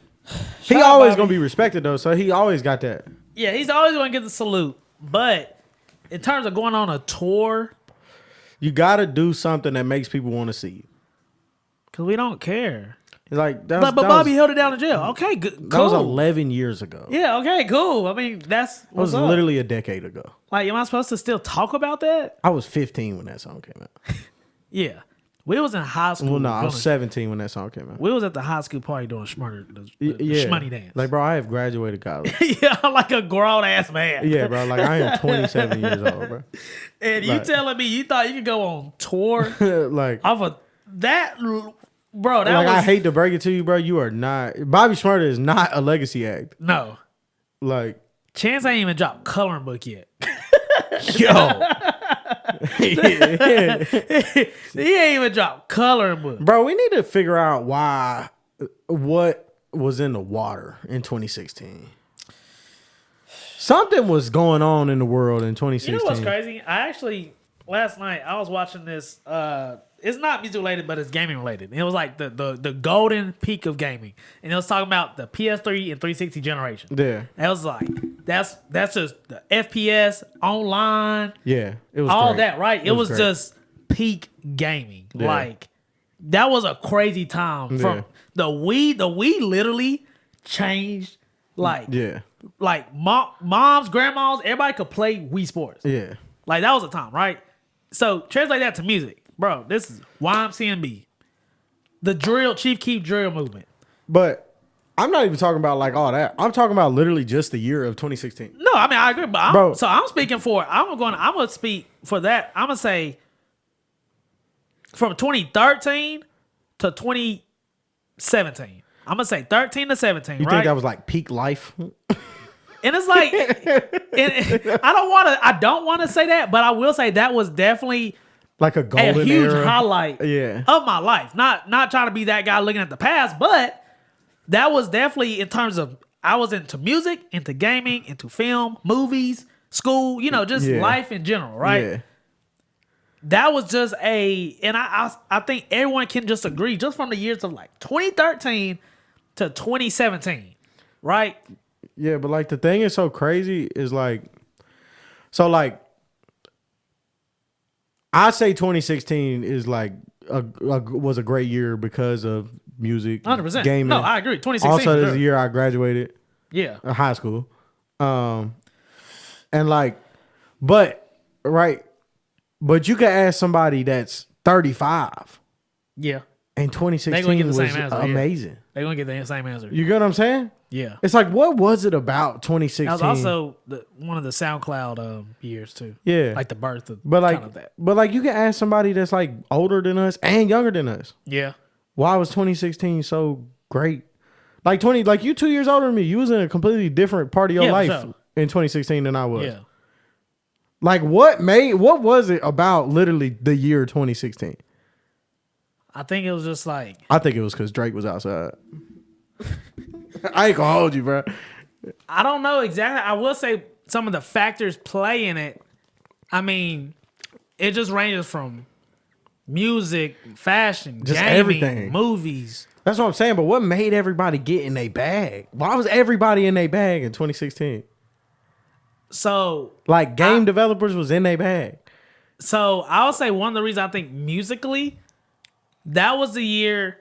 He out always Bobby. gonna be respected though, so he always got that. Yeah, he's always gonna get the salute. But in terms of going on a tour, You gotta do something that makes people want to see you. because we don't care. Like that But that Bobby was, held it down in jail. Okay, good. Cool. that was 11 years ago. Yeah, okay, cool. I mean, that's It was what's up. literally a decade ago. Like, am I supposed to still talk about that? I was 15 when that song came out. Yeah. We was in high school. Well, no, I was doing- 17 when that song came out. We was at the high school party doing the Yeah, shmoney dance. like bro, I have graduated college. yeah, I'm like a grown ass man. Yeah, bro, like I am 27 years old, bro. And you Like- telling me you thought you could go on tour like off of that, bro? That like was I hate to break it to you, bro. You are not Bobby Shmurda is not a legacy act. no. Like Chance ain't even dropped coloring book yet. yo, He ain't even dropped coloring book. bro, we need to figure out what was in the water in 2016. Something was going on in the world in 2016. You know what's crazy? I actually last night I was watching this. It's not music related, but it's gaming related. And it was like the golden peak of gaming, and it was talking about the PS3 and 360 generation. Yeah, And it was like that's just the FPS online, yeah, it was all great. that, right? It was great. just peak gaming. Yeah. Like that was a crazy time. From Yeah. the Wii literally changed. Yeah, Like moms, grandmas, everybody could play Wii Sports. yeah. Like that was a time, right? So translate that to music, bro. This is YMCMB, the Chief Keef drill movement. But I'm not even talking about like all that. I'm talking about literally just the year of 2016. No, I mean I agree, but Bro. I'm speaking for. I'm gonna speak for that. I'm gonna say from 2013 to 2017. I'm gonna say 13 to 17. You right? think that was like peak life? And it's like, I don't want to say that, but I will say that was definitely Like a golden a huge era? highlight Yeah. of my life. Not trying to be that guy looking at the past, but that was definitely in terms of I was into music, into gaming, into film, movies, school, just Yeah. life in general, right? Yeah. That was just and I think everyone can just agree, just from the years of like 2013 to 2017, right? Yeah, but like the thing is so crazy is like, so like, I say 2016 is like was a great year because of music, 100%. gaming. No, I agree. 2016 Also, for this is sure. the year I graduated Yeah. high school, and like, but you could ask somebody that's 35, Yeah. and They gonna 2016 get the was same answer. Yeah. amazing. They're going to get the same answer. You get what I'm saying? Yeah. It's like, what was it about 2016? That was also one of the SoundCloud years too. Yeah. Like the birth of But like, kind of that. but like, you can ask somebody that's like older than us and younger than us. Yeah. Why was 2016 so great? Like you 2 years older than me. You was in a completely different part of your Yeah, for life sure. in 2016 than I was. Yeah. Like what was it about literally the year 2016? I think it was just like, I think it was because Drake was outside. I ain't gonna hold you, bro. I don't know exactly. I will say some of the factors play in it. I mean, it just ranges from music, fashion, Just gaming, everything. movies. That's what I'm saying. But what made everybody get in their bag? Why was everybody in their bag in 2016? So Like game developers was in their bag. So I would say one of the reasons I think musically, that was the year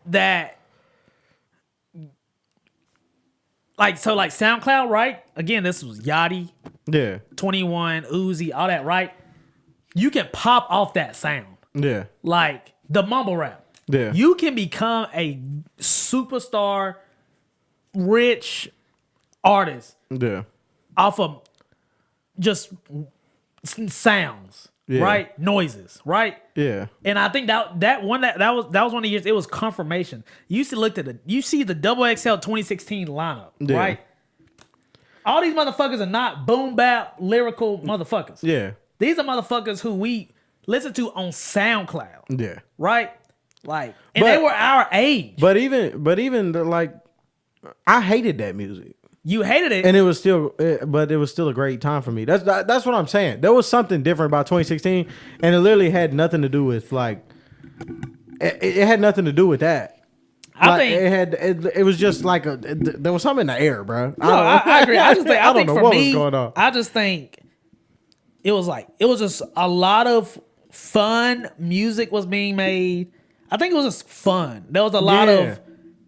that like SoundCloud, right? Again, this was Yachty, Yeah. 21, Uzi, all that, right? You can pop off that sound. Yeah. Like the mumble rap. Yeah. You can become a superstar, rich, artists Yeah. off of just sounds, Yeah. right? Noises, right? Yeah. And I think that was one of the years it was confirmation. You see the Double XL 2016 lineup, Yeah. right? All these motherfuckers are not boom bap lyrical motherfuckers. Yeah. These are motherfuckers who we listen to on SoundCloud, Yeah. right? Like, and But- they were our age. But even like, I hated that music. You hated it. And it was still a great time for me. That's what I'm saying. There was something different about 2016, and it literally had nothing to do with like. It had nothing to do with that. I Like, think it was just like there was something in the air, bro. No, I agree. I just think I don't know for what me, was going on. I just think it was just a lot of fun music was being made. I think it was just fun. There was a lot of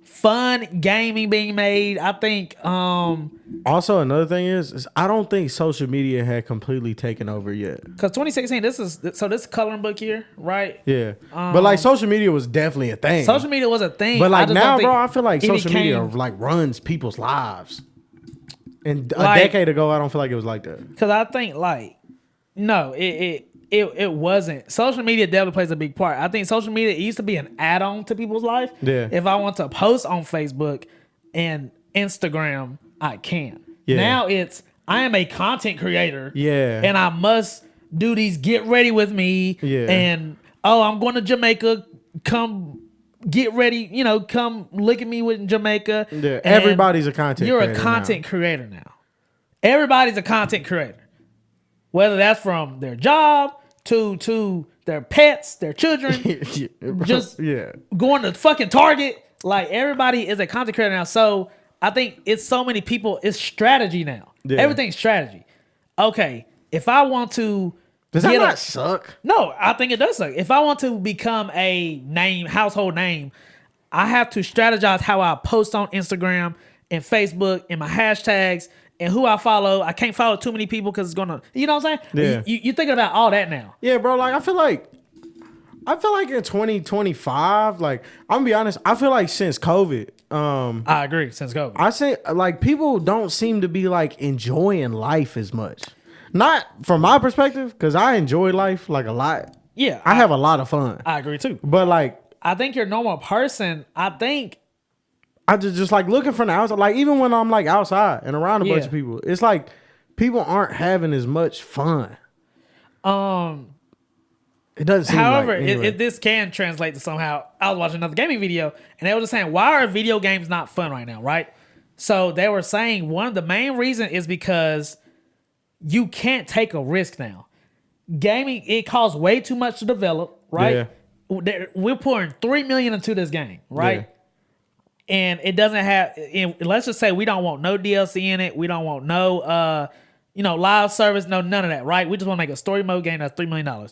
fun gaming being made. I think Also, another thing is I don't think social media had completely taken over yet. because 2016, this is coloring book year, right? Yeah, but like social media was definitely a thing. Social media was a thing. But I like just now, don't think bro, I feel like it social media became- like runs people's lives. And a Like- decade ago, I don't feel like it was like that. Because I think no, it wasn't. Social media definitely plays a big part. I think social media used to be an add-on to people's life. Yeah. If I want to post on Facebook and Instagram, I can. Yeah. Now I am a content creator. Yeah. And I must do these get ready with me. Yeah. And I'm going to Jamaica. Come get ready. Come look at me with Jamaica. Yeah. And Everybody's a content You're creator a content creator now. Everybody's a content creator. Whether that's from their job to their pets, their children, Yeah, bro. just yeah. going to fucking Target. Like, everybody is a content creator now. So I think it's so many people. It's strategy now. Yeah. Everything's strategy. Okay, if I want to Does that get not suck? no, I think it does suck. If I want to become a household name, I have to strategize how I post on Instagram and Facebook and my hashtags and who I follow. I can't follow too many people because it's gonna, you know what I'm saying? Yeah. You're thinking about all that now. Yeah, bro. Like I feel like in 2025, like I'm gonna be honest, I feel like since COVID, I agree. Since COVID, I say like people don't seem to be like enjoying life as much. Not from my perspective, because I enjoy life like a lot. yeah, I have a lot of fun. I agree too. But like I think you're a normal person. I think I just like looking from the outside. Like even when I'm like outside and around a bunch Yeah. of people, it's like people aren't having as much fun. It doesn't seem however, like, anyway. this can translate to somehow. I was watching another gaming video, and they were just saying, why are video games not fun right now, right? So they were saying one of the main reason is because you can't take a risk now. Gaming, it costs way too much to develop, right? We're pouring $3 million into this game, right? Yeah. And it doesn't have. Let's just say we don't want no DLC in it. We don't want no, live service, no none of that, right? We just want to make a story mode game that's $3 million.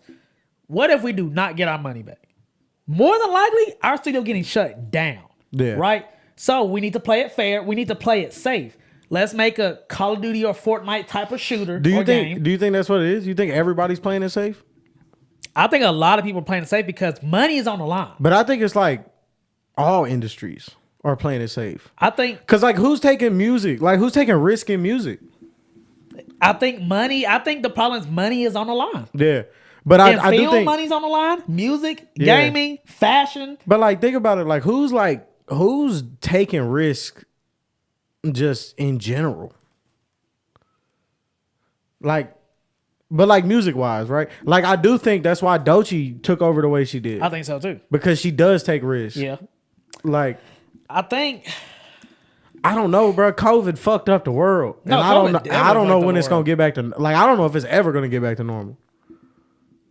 What if we do not get our money back? More than likely, our studio getting shut down. Yeah. Right? So we need to play it fair. We need to play it safe. Let's make a Call of Duty or Fortnite type of shooter Do you or think? game. Do you think that's what it is? You think everybody's playing it safe? I think a lot of people are playing it safe because money is on the line. But I think it's like all industries are playing it safe. I think Cause like who's taking music? Like who's taking risk in music? the problem is money is on the line. Yeah. But And I do film think money's on the line. Music, Yeah. gaming, fashion. But like think about it, like who's taking risk just in general? Like but like music wise, right? Like I do think that's why Doechii took over the way she did. I think so too. Because she does take risks. Yeah. Like I think I don't know, bro. COVID fucked up the world. No, and I don't COVID know. definitely I don't know fucked when up it's the gonna world. get back to like. I don't know if it's ever gonna get back to normal.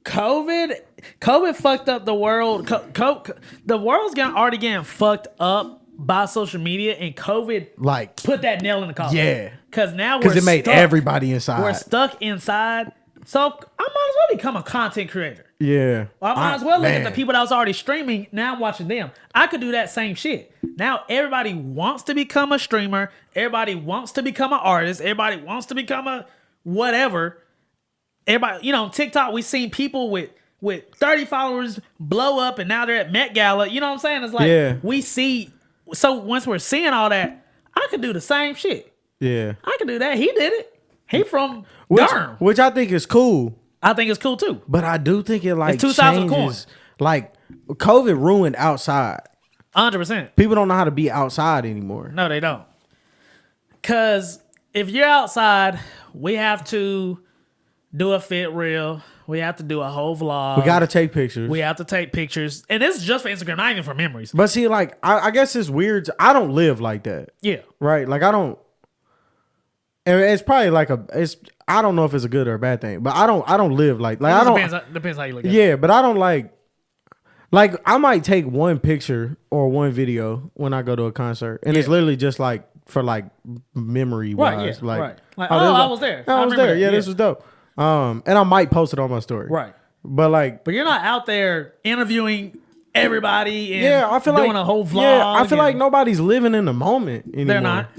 COVID fucked up the world. The world's already getting fucked up by social media, and COVID Like, put that nail in the coffin. yeah, Because now because we're it made stuck. everybody inside. We're stuck inside. So I might as well become a content creator. Yeah, I might as well look at man. the people that was already streaming. Now I'm watching them. I could do that same shit. Now everybody wants to become a streamer. Everybody wants to become an artist. Everybody wants to become a whatever. Everybody, on TikTok, we seen people with 30 followers blow up and now they're at Met Gala. You know what I'm saying? It's like Yeah. we see. So once we're seeing all that, I could do the same shit. Yeah. I can do that. He did it. He from Which, Durham. which I think is cool. I think it's cool too. But I do think it like It's two sides of the changes. Like COVID ruined outside. 100%. People don't know how to be outside anymore. No, they don't. Because if you're outside, we have to do a fit reel. We have to do a whole vlog. We got to take pictures. We have to take pictures. And this is just for Instagram, not even for memories. But see, like, I guess it's weird. I don't live like that. Yeah. Right? Like, I don't. And it's probably like I don't know if it's a good or a bad thing, but I don't live like I don't. Depends how you look at it. Yeah, but I don't like I might take one picture or one video when I go to a concert, and it's literally just like for like memory wise, Right, yeah, like, right. Like, I was there. I was remember there. that, Yeah, this was dope. And I might post it on my story. Right. But like, But you're not out there interviewing everybody and I feel doing like a whole vlog. Yeah, I feel like and nobody's living in the moment anymore. they're not.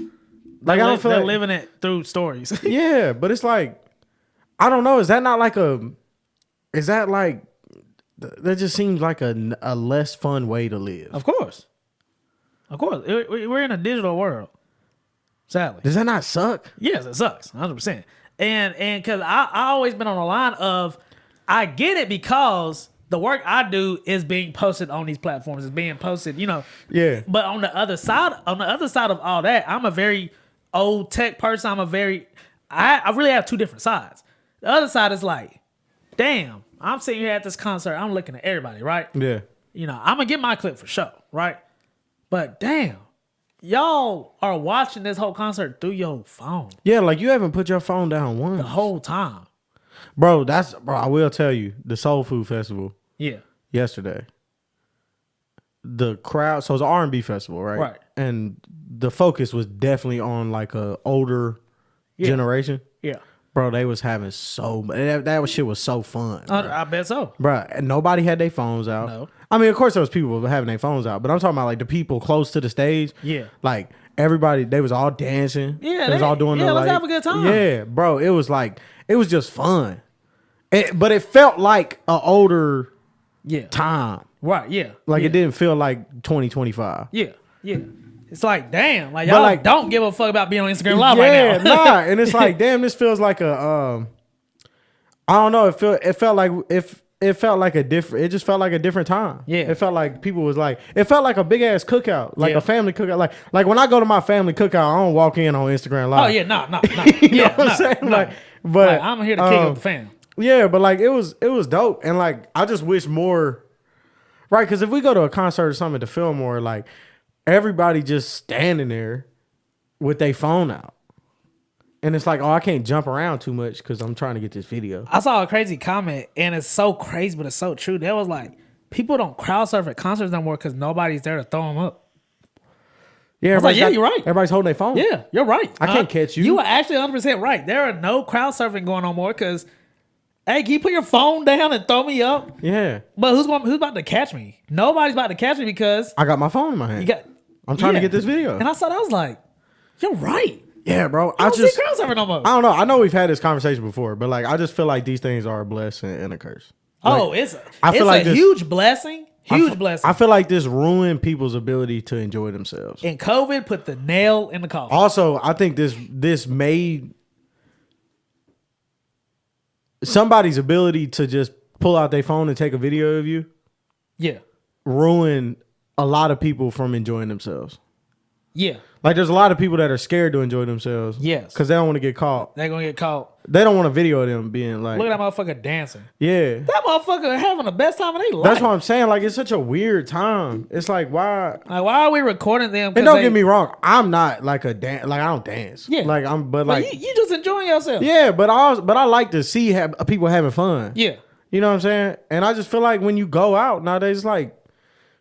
Like I don't feel they're like living it through stories. yeah, but it's like I don't know. Is that not like a? Is that like? That just seems like a less fun way to live. Of course. We're in a digital world. Sadly. Does that not suck? Yes, it sucks. 100%. And because I always been on the line of I get it because the work I do is being posted on these platforms. It's being posted, Yeah. But on the other side of all that, I'm a very old tech person. I really have two different sides. The other side is like, damn, I'm sitting here at this concert. I'm looking at everybody, right? Yeah. I'm going to get my clip for sure, right? But damn, y'all are watching this whole concert through your phone Yeah, like you haven't put your phone down once. the whole time. Bro, I will tell you, the Soul Food Festival Yeah. yesterday. The crowd, so it's an R&B festival, right? Right. And the focus was definitely on like a older generation. Yeah. Bro, they was having so much. That shit was so fun. I bet so. Bro, and nobody had their phones out. No. I mean, of course, there was people having their phones out, but I'm talking about like the people close to the stage. Yeah. Like everybody, they was all dancing. Yeah, they was all doing the let's like, have a good time. Yeah, bro, it was just fun. But it felt like an older time. Right, yeah. Like yeah. it didn't feel like 2025. Yeah, yeah. It's like, damn, like y'all like, don't give a fuck about being on Instagram Live right now. nah. And it's like, damn, this feels like a I don't know. It felt like a different. It just felt like a different time. Yeah. It felt like people was like. It felt like a big ass cookout, like Yeah. a family cookout. Like when I go to my family cookout, I don't walk in on Instagram Live. Oh yeah, no. You know what I'm saying? Like, but I'm here to kick up the fam. yeah, but like it was dope, and like I just wish more. Right, because if we go to a concert or something to film more, like everybody just standing there with their phone out. And it's like, oh, I can't jump around too much because I'm trying to get this video. I saw a crazy comment, and it's so crazy, but it's so true. That was like, people don't crowd surf at concerts no more because nobody's there to throw them up. Yeah, like, yeah, you're right. Everybody's holding their phone. Yeah, you're right. I can't catch you. You are actually 100% right. There are no crowd surfing going on more because, hey, can you put your phone down and throw me up? Yeah. But who's about to catch me? Nobody's about to catch me because I got my phone in my hand. I'm trying to get this video. And I saw that, I was like, you're right. Yeah, bro. I don't see crowd surfing no more. I don't know. I know we've had this conversation before, but like I just feel like these things are a blessing and a curse. Like, It's I feel like a huge blessing. Huge blessing. I feel like this ruined people's ability to enjoy themselves. And COVID put the nail in the coffin. Also, I think this made somebody's ability to just pull out their phone and take a video of you Yeah. ruin a lot of people from enjoying themselves. Yeah. Like there's a lot of people that are scared to enjoy themselves. Yes. Because they don't want to get caught. They're going to get caught. They don't want a video of them being like, Look at that motherfucker dancing. yeah. That motherfucker having the best time of their life. That's what I'm saying. Like it's such a weird time. It's like why? Like, why are we recording them? And don't get me wrong, I'm not like a dance. Like I don't dance. Yeah. Like I'm, but Like, like you just enjoying yourself. yeah. But I like to see people having fun. Yeah. You know what I'm saying? And I just feel like when you go out nowadays, like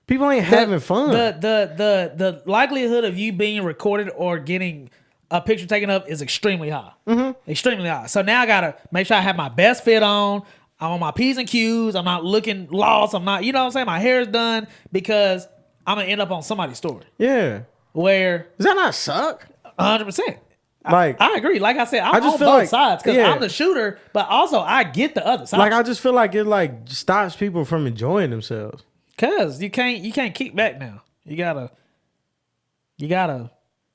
people ain't having fun. The likelihood of you being recorded or getting a picture taken up is extremely high. Mm-hmm. Extremely high. So now I gotta make sure I have my best fit on. I'm on my P's and Q's. I'm not looking lost. I'm not, you know what I'm saying? My hair is done because I'm gonna end up on somebody's story. Yeah. Where Does that not suck? 100%. Like I agree. Like I said, I'm I just on feel both like- sides because yeah. I'm the shooter, but also I get the other side. like I just feel like it like stops people from enjoying themselves. Cause you can't kick back now. You gotta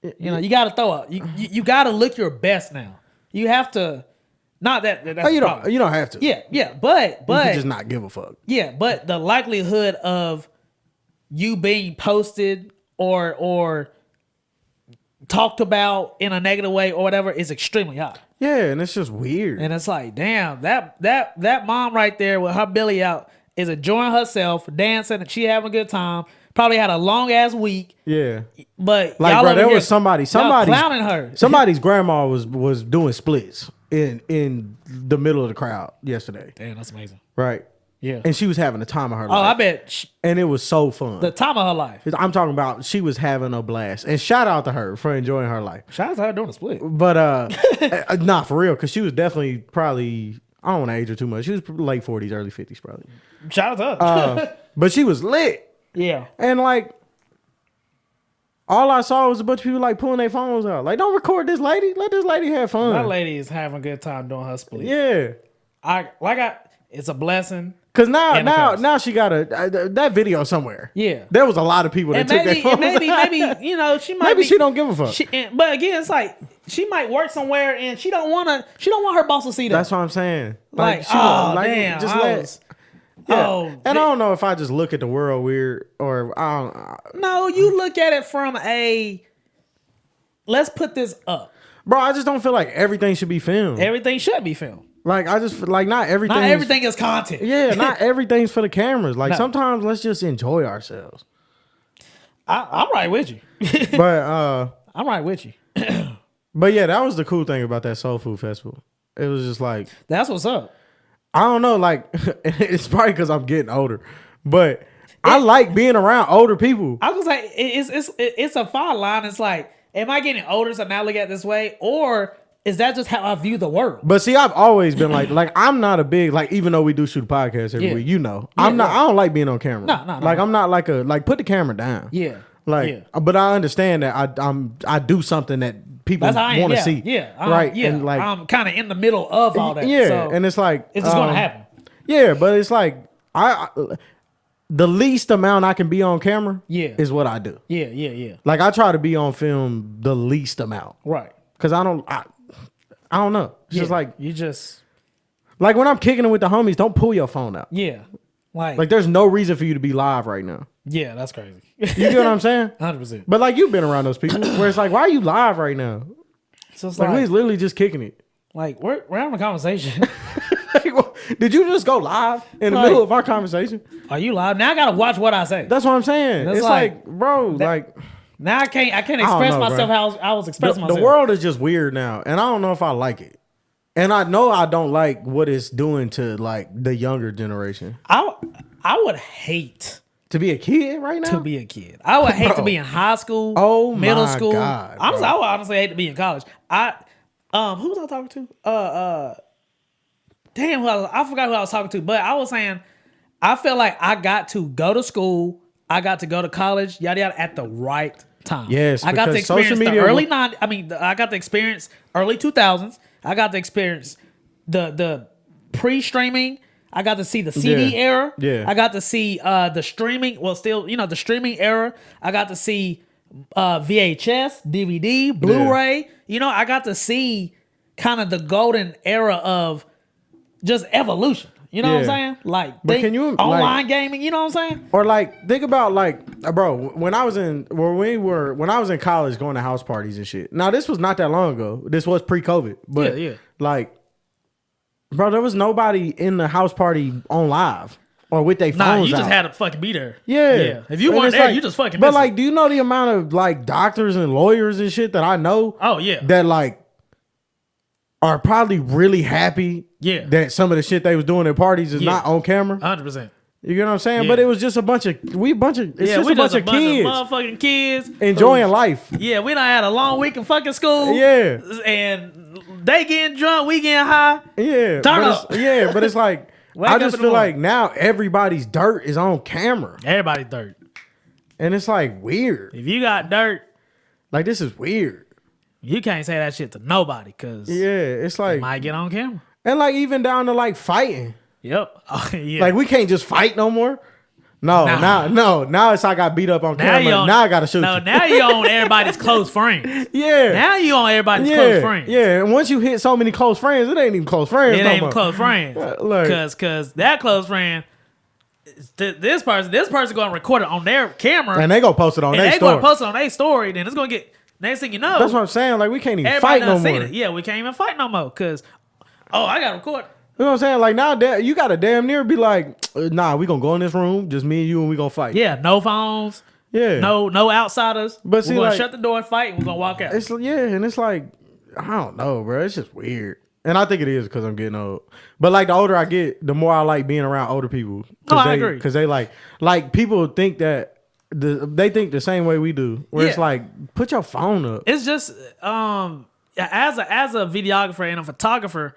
You know, you got to throw up. You got to look your best now. You have to. Not that that's you don't have to. Yeah, but you can just not give a fuck. Yeah, but the likelihood of you being posted or talked about in a negative way or whatever is extremely high. Yeah, and it's just weird. And it's like, damn, that mom right there with her belly out is enjoying herself, dancing, and she having a good time. Probably had a long ass week. Yeah, but like, bro, there was somebody's clowning her. Somebody's grandma was doing splits in the middle of the crowd yesterday. Damn, that's amazing. Right. Yeah. And she was having the time of her life. Oh, I bet. And it was so fun. The time of her life. I'm talking about she was having a blast. And shout out to her for enjoying her life. Shout out to her doing a split. But nah, for real, because she was definitely probably, I don't want to age her too much. She was late 40s, early 50s probably. Shout out to her. But she was lit. Yeah. And like, all I saw was a bunch of people like pulling their phones out. Like, don't record this lady. Let this lady have fun. That lady is having a good time doing her split. Yeah. It's a blessing. Cause now she got that video somewhere. Yeah. There was a lot of people that took their phones out. Maybe you know she might. Maybe she don't give a fuck. But again, it's like she might work somewhere and she don't want her boss to see that. That's what I'm saying. Like, damn, just yeah. And I don't know if I just look at the world weird or I don't. No, you look at it from let's put this up. Bro, I just don't feel like everything should be filmed. Everything should be filmed. Like, I just like not everything. Not everything is content. Yeah, not everything's for the cameras. Like, sometimes let's just enjoy ourselves. I'm right with you. But I'm right with you. But yeah, that was the cool thing about that Soul Food Festival. It was just like, that's what's up. I don't know, like it's probably because I'm getting older, but I like being around older people. I was like, it's a fine line. It's like, am I getting older so now look at it this way, or is that just how I view the world? But see, I've always been like I'm not a big, like, even though we do shoot a podcast every week, you know, I'm not. Right. I don't like being on camera. No. Like, I'm not like put the camera down. Yeah. Like, but I understand that I do something that people want to see. Yeah. Right. Yeah. And like, I'm kind of in the middle of all that. Yeah. So and it's like it's just gonna happen. Yeah, but it's like the least amount I can be on camera. Is what I do. Yeah. Like, I try to be on film the least amount. Right. Because I don't know. It's just like, you just like when I'm kicking it with the homies, don't pull your phone out. Yeah. Like there's no reason for you to be live right now. Yeah, that's crazy. You get what I'm saying? 100%. But like, you've been around those people where it's like, why are you live right now? So it's like we're literally just kicking it. Like, we're having a conversation. Did you just go live in the middle of our conversation? Are you live? Now I gotta watch what I say. That's what I'm saying. It's like, bro, like, now I can't express myself how I was expressing myself. The world is just weird now, and I don't know if I like it. And I know I don't like what it's doing to like the younger generation. I would hate to be a kid right now. To be a kid, I would hate to be in high school, middle school. God, I would honestly hate to be in college. Who was I talking to? Damn, I forgot who I was talking to. But I was saying, I feel like I got to go to school, I got to go to college, yada yada, at the right time. Yes, I got to experience the early I got to experience early 2000s. I got to experience the pre-streaming. I got to see the CD era. Yeah. I got to see the streaming. Well, still, the streaming era. I got to see VHS, DVD, Blu-ray. Yeah. I got to see kind of the golden era of just evolution. You know what I'm saying? Like, online gaming. You know what I'm saying? Or like, think about like, bro, when I was in college going to house parties and shit. Now, this was not that long ago. This was pre-COVID. But like, bro, there was nobody in the house party on live or with their phones out. You just had to fucking be there. Yeah. If you weren't there, you just fucking missed it. But like, do you know the amount of like doctors and lawyers and shit that I know? Oh, yeah. That like are probably really happy that some of the shit they was doing at parties is not on camera. 100%. You get what I'm saying? Yeah. But it was just a bunch of kids. Motherfucking kids enjoying life. Yeah, we done had a long week in fucking school. Yeah. And they getting drunk, we getting high. Yeah. Turn up. Yeah, but it's like, I just feel like now everybody's dirt is on camera. Everybody's dirt. And it's like weird. If you got dirt, like, this is weird. You can't say that shit to nobody because it's like, it might get on camera. And like, even down to like fighting. Yep. Yeah. Like, we can't just fight no more. Now it's I got beat up on camera. Now I gotta shoot you. Now you on everybody's close friends. Yeah. Now you on everybody's close friends. Yeah, and once you hit so many close friends, it ain't even close friends. It ain't even close friends. Look. Cause that close friend, this person gonna record it on their camera, and they gonna post it on their story. Gonna post it on their story. Then it's gonna get next thing you know. That's what I'm saying. Like we can't even fight no more. Yeah, we can't even fight no more. Cause I gotta record. You know what I'm saying? Like now, you gotta damn near be like, nah, we gonna go in this room, just me and you, and we gonna fight. Yeah, no phones. Yeah, no outsiders. But see, we're gonna like, shut the door and fight, and we're gonna walk out. And it's like, I don't know, bro. It's just weird, and I think it is because I'm getting old. But like the older I get, the more I like being around older people. I agree. Because they like people think that they think the same way we do. Where it's like, put your phone up. It's just as a videographer and a photographer.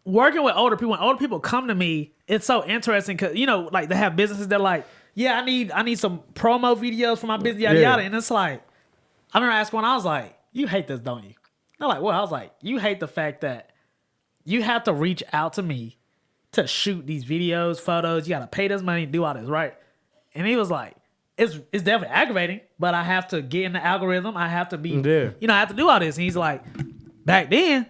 Working with older people, when older people come to me, it's so interesting because like they have businesses. They're like, "Yeah, I need some promo videos for my business, yada yada." And it's like, I remember asking one, I was like, "You hate this, don't you?" They're like, "Well," I was like, "You hate the fact that you have to reach out to me to shoot these videos, photos. You got to pay this money, do all this, right?" And he was like, "It's definitely aggravating, but I have to get in the algorithm. I have to be, I have to do all this." And he's like, "Back then,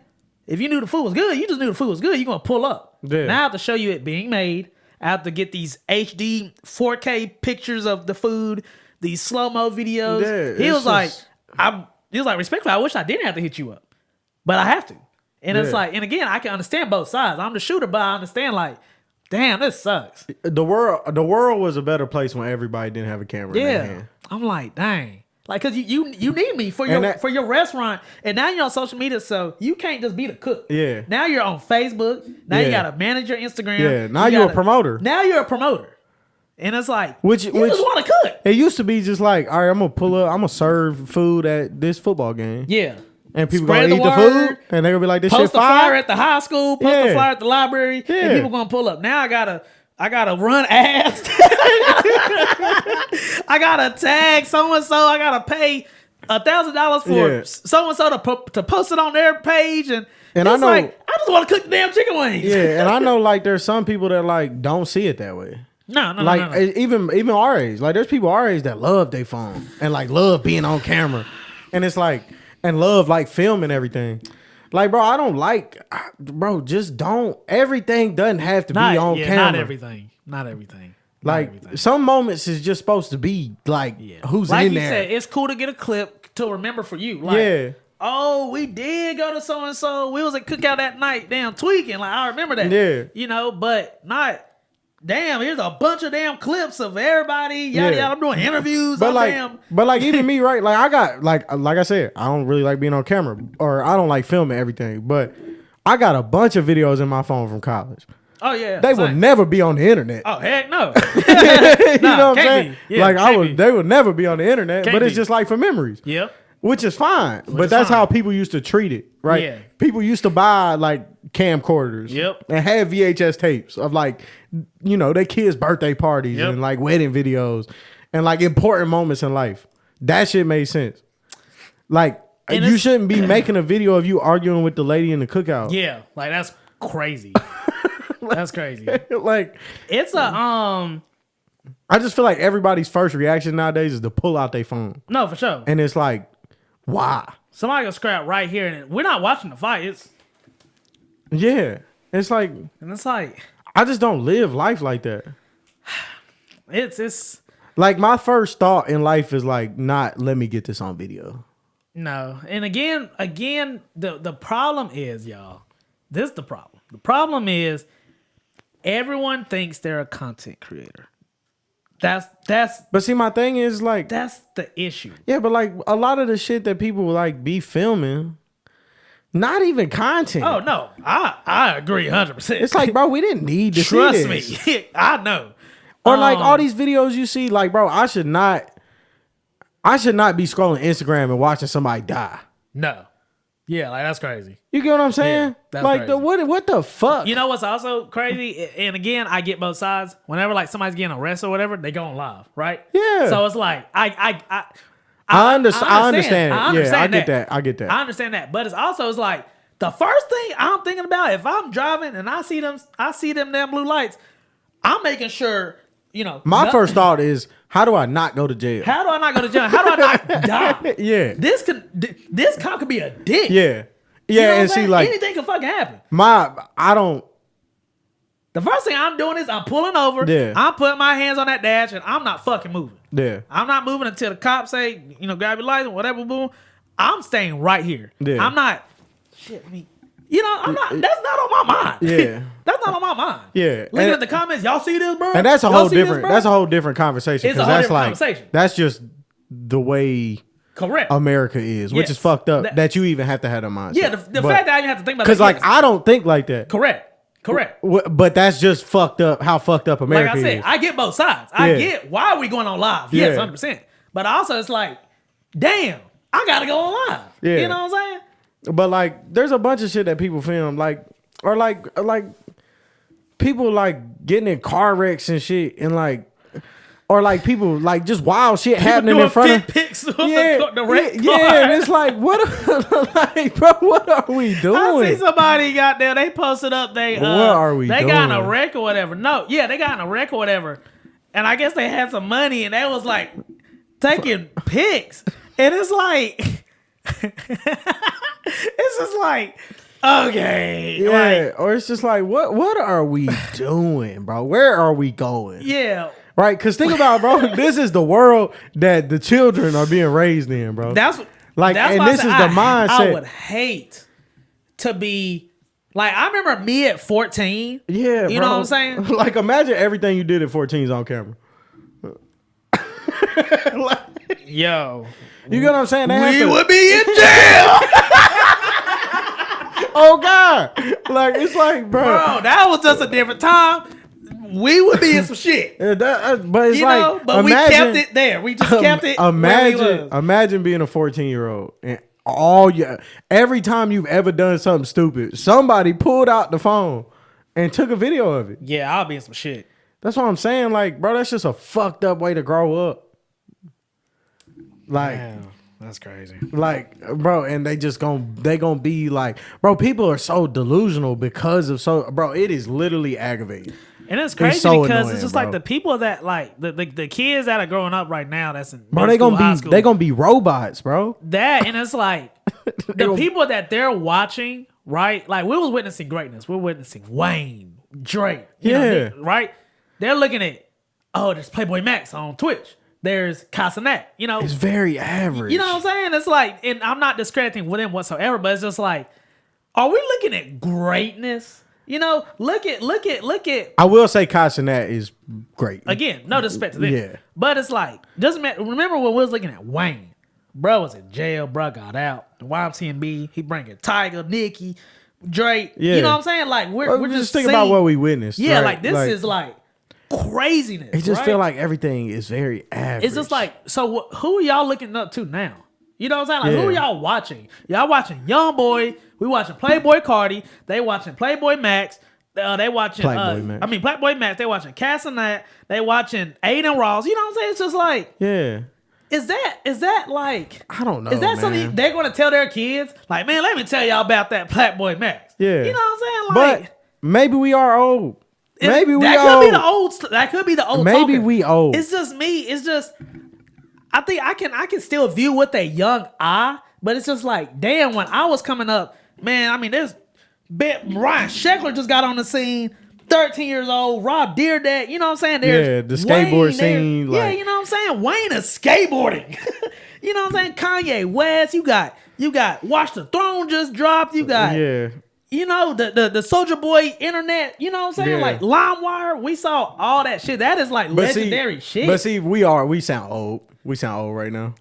if you knew the food was good, you just knew the food was good, you're going to pull up. Yeah. Now I have to show you it being made. I have to get these HD 4K pictures of the food, these slow-mo videos." Yeah, he was like, respectfully, I wish I didn't have to hit you up, but I have to. And it's like, and again, I can understand both sides. I'm the shooter, but I understand like, damn, this sucks. The world was a better place when everybody didn't have a camera in their hand. I'm like, dang. Like, cause you need me for your restaurant, and now you're on social media, so you can't just be the cook. Yeah. Now you're on Facebook. Now you gotta manage your Instagram. Yeah. Now you're a promoter. Now you're a promoter, and it's like, which just want to cook. It used to be just like, all right, I'm gonna pull up, I'm gonna serve food at this football game. Yeah. And people gonna eat the food, and they're gonna be like, "This shit fire." Post the flyer at the high school. Post the flyer at the library, and people gonna pull up. Now I gotta run ads. I gotta tag so and so. I gotta pay $1,000 for so and so to post it on their page, and it's I know, like, I just want to cook the damn chicken wings. Yeah, and I know like there's some people that like don't see it that way. No. Even our age, like there's people our age that love their phone and like love being on camera, and it's like and love like filming everything. Like, bro, I don't like, bro, just don't. Everything doesn't have to be on camera. Not everything. Like, some moments is just supposed to be like, who's in there. Like you said, it's cool to get a clip to remember for you. Like, oh, we did go to so-and-so. We was at cookout that night, damn, tweaking. Like, I remember that. Yeah. But not, damn, here's a bunch of damn clips of everybody. Yada, yada. I'm doing interviews. But like even me, right? Like I got, like I said, I don't really like being on camera, or I don't like filming everything, but I got a bunch of videos in my phone from college. Oh yeah, they will never be on the internet. Oh heck no! You know what I'm saying? Yeah, like they would never be on the internet, but it's just like for memories. Yep. Which is fine, but that's how people used to treat it, right? Yeah. People used to buy like camcorders, and have VHS tapes of like, their kids' birthday parties and like wedding videos and like important moments in life. That shit made sense. Like, you shouldn't be making a video of you arguing with the lady in the cookout. Yeah, like that's crazy. That's crazy. Like, it's a I just feel like everybody's first reaction nowadays is to pull out their phone. No, for sure. And it's like, why? Somebody gonna scrap right here, and we're not watching the fight. It's like, I just don't live life like that. It's like my first thought in life is like, not let me get this on video. No, and again, the problem is, y'all. This is the problem. The problem is everyone thinks they're a content creator. But see, my thing is like, that's the issue. Yeah, but like a lot of the shit that people like be filming, not even content. Oh no, I agree 100%. It's like, bro, we didn't need to trust see this. me. I know. Or like all these videos you see, like, bro, I should not be scrolling Instagram and watching somebody die. No. Yeah, like that's crazy. You get what I'm saying? Yeah, that's like, crazy. What the fuck? You know what's also crazy? And again, I get both sides. Whenever like somebody's getting arrested or whatever, they go on live, right? Yeah. So it's like I understand. Yeah, I get that. I understand that. But it's like the first thing I'm thinking about, if I'm driving and I see them damn blue lights, I'm making sure My first thought is, how do I not go to jail? How do I not go to jail? How do I not die? Yeah. This cop could be a dick. Yeah. You know Yeah, what and I'm see, saying? like, Anything can fucking happen. I don't. The first thing I'm doing is I'm pulling over. Yeah. I'm putting my hands on that dash and I'm not fucking moving. Yeah. I'm not moving until the cops say, grab your license, whatever, boom. I'm staying right here. Yeah. I'm not, I'm not, that's not on my mind. Yeah. That's not on my mind. Yeah. Looking at the comments, y'all see this, bro? And that's a Y'all whole see this, different. bro? That's a whole different conversation. It's a 'cause whole that's different like, conversation. That's just the way Correct. America is, which Yes. is fucked up. That you even have to have a mindset. Yeah, the fact that I even have to think about because that. I don't think like that. Correct. But that's just fucked up. How fucked up America Like I said, is. I get both sides. I get why are we going on live? Yes, 100%. But also, it's like, damn, I gotta go on live. Yeah. You know what I'm saying? But like, there's a bunch of shit that people film, or people like getting in car wrecks and shit, and like, or like people like just wild shit happening in front of. Pics of Yeah, the wreck car. yeah, and it's like, like, bro, what are we doing? I see somebody got there. They posted up. What are we They doing? got in a wreck or whatever. No, yeah, they got in a wreck or whatever. And I guess they had some money, and they was like taking pics, and it's like, it's just like, okay, Yeah, like, or it's just like, what are we doing, bro? Where are we going? yeah. Right, because think about it, bro. This is the world that the children are being raised in, bro. That's like, that's and why I this said is the mindset. I would hate to be like, I remember me at 14. Yeah, you know what I'm saying? Like, imagine everything you did at 14 is on camera. Like, Yo, you get what I'm saying? They we would be in jail. Oh God! Like, it's like, bro, that was just a different time. We would be in some shit. but it's but we kept it there. We just kept it. Imagine being a 14-year-old and every time you've ever done something stupid, somebody pulled out the phone and took a video of it. Yeah, I'll be in some shit. That's what I'm saying. Like, bro, that's just a fucked up way to grow up. Like, Damn, that's crazy. Like, bro, and they gonna be like, bro, people are so delusional because of bro, it is literally aggravating. And it's crazy so because annoying, it's just bro. like the people that like the kids that are growing up right now. That's in Bro, they gonna be robots, bro. That, and it's like the people that they're watching, right? Like, we was witnessing greatness. We're witnessing Wayne, Drake, right? They're looking at, there's Playboy Max on Twitch. There's Casanet, It's very average. You know what I'm saying? It's like, and I'm not discrediting with them whatsoever, but it's just like, are we looking at greatness? Look at. I will say Casanet is great. Again, no disrespect to them. Yeah. But it's like, remember when we was looking at Wayne? Bro was in jail. Bro got out. The YMCMB. He bringing Tiger, Nicki, Drake. Yeah. You know what I'm saying? Like, we're just just think seeing, about what we witnessed. Yeah, right? like this is like craziness. It just right? feel like everything is very average. It's just like, so who are y'all looking up to now? You know what I'm saying? Like, who are y'all watching? Y'all watching Youngboy. We watching Playboy Cardi. They watching Playboy Max. They watching Playboy Max. They watching Casanet. They watching Aiden Ross. You know what I'm saying? It's just like, is that like, I don't know. Is that something they're going to tell their kids? Like, man, let me tell y'all about that Playboy Max. Yeah. You know what I'm saying? Like, but maybe we are old. Maybe we that old. could be the old. That could be the old. Maybe talking. we old. It's just me. It's just, I think I can still view with a young eye, but it's just like, damn, when I was coming up, man, I mean, Ryan Sheckler just got on the scene, 13 years old, Rob Deerdeck, you know what I'm saying? There's the skateboard scene. Yeah, you know what I'm saying? Wayne is skateboarding. You know what I'm saying? Kanye West, you got Watch the Throne just dropped, you got the Soulja Boy internet, you know what I'm saying? Like LimeWire, we saw all that shit. That is like legendary shit. But see, we sound old. We sound old right now.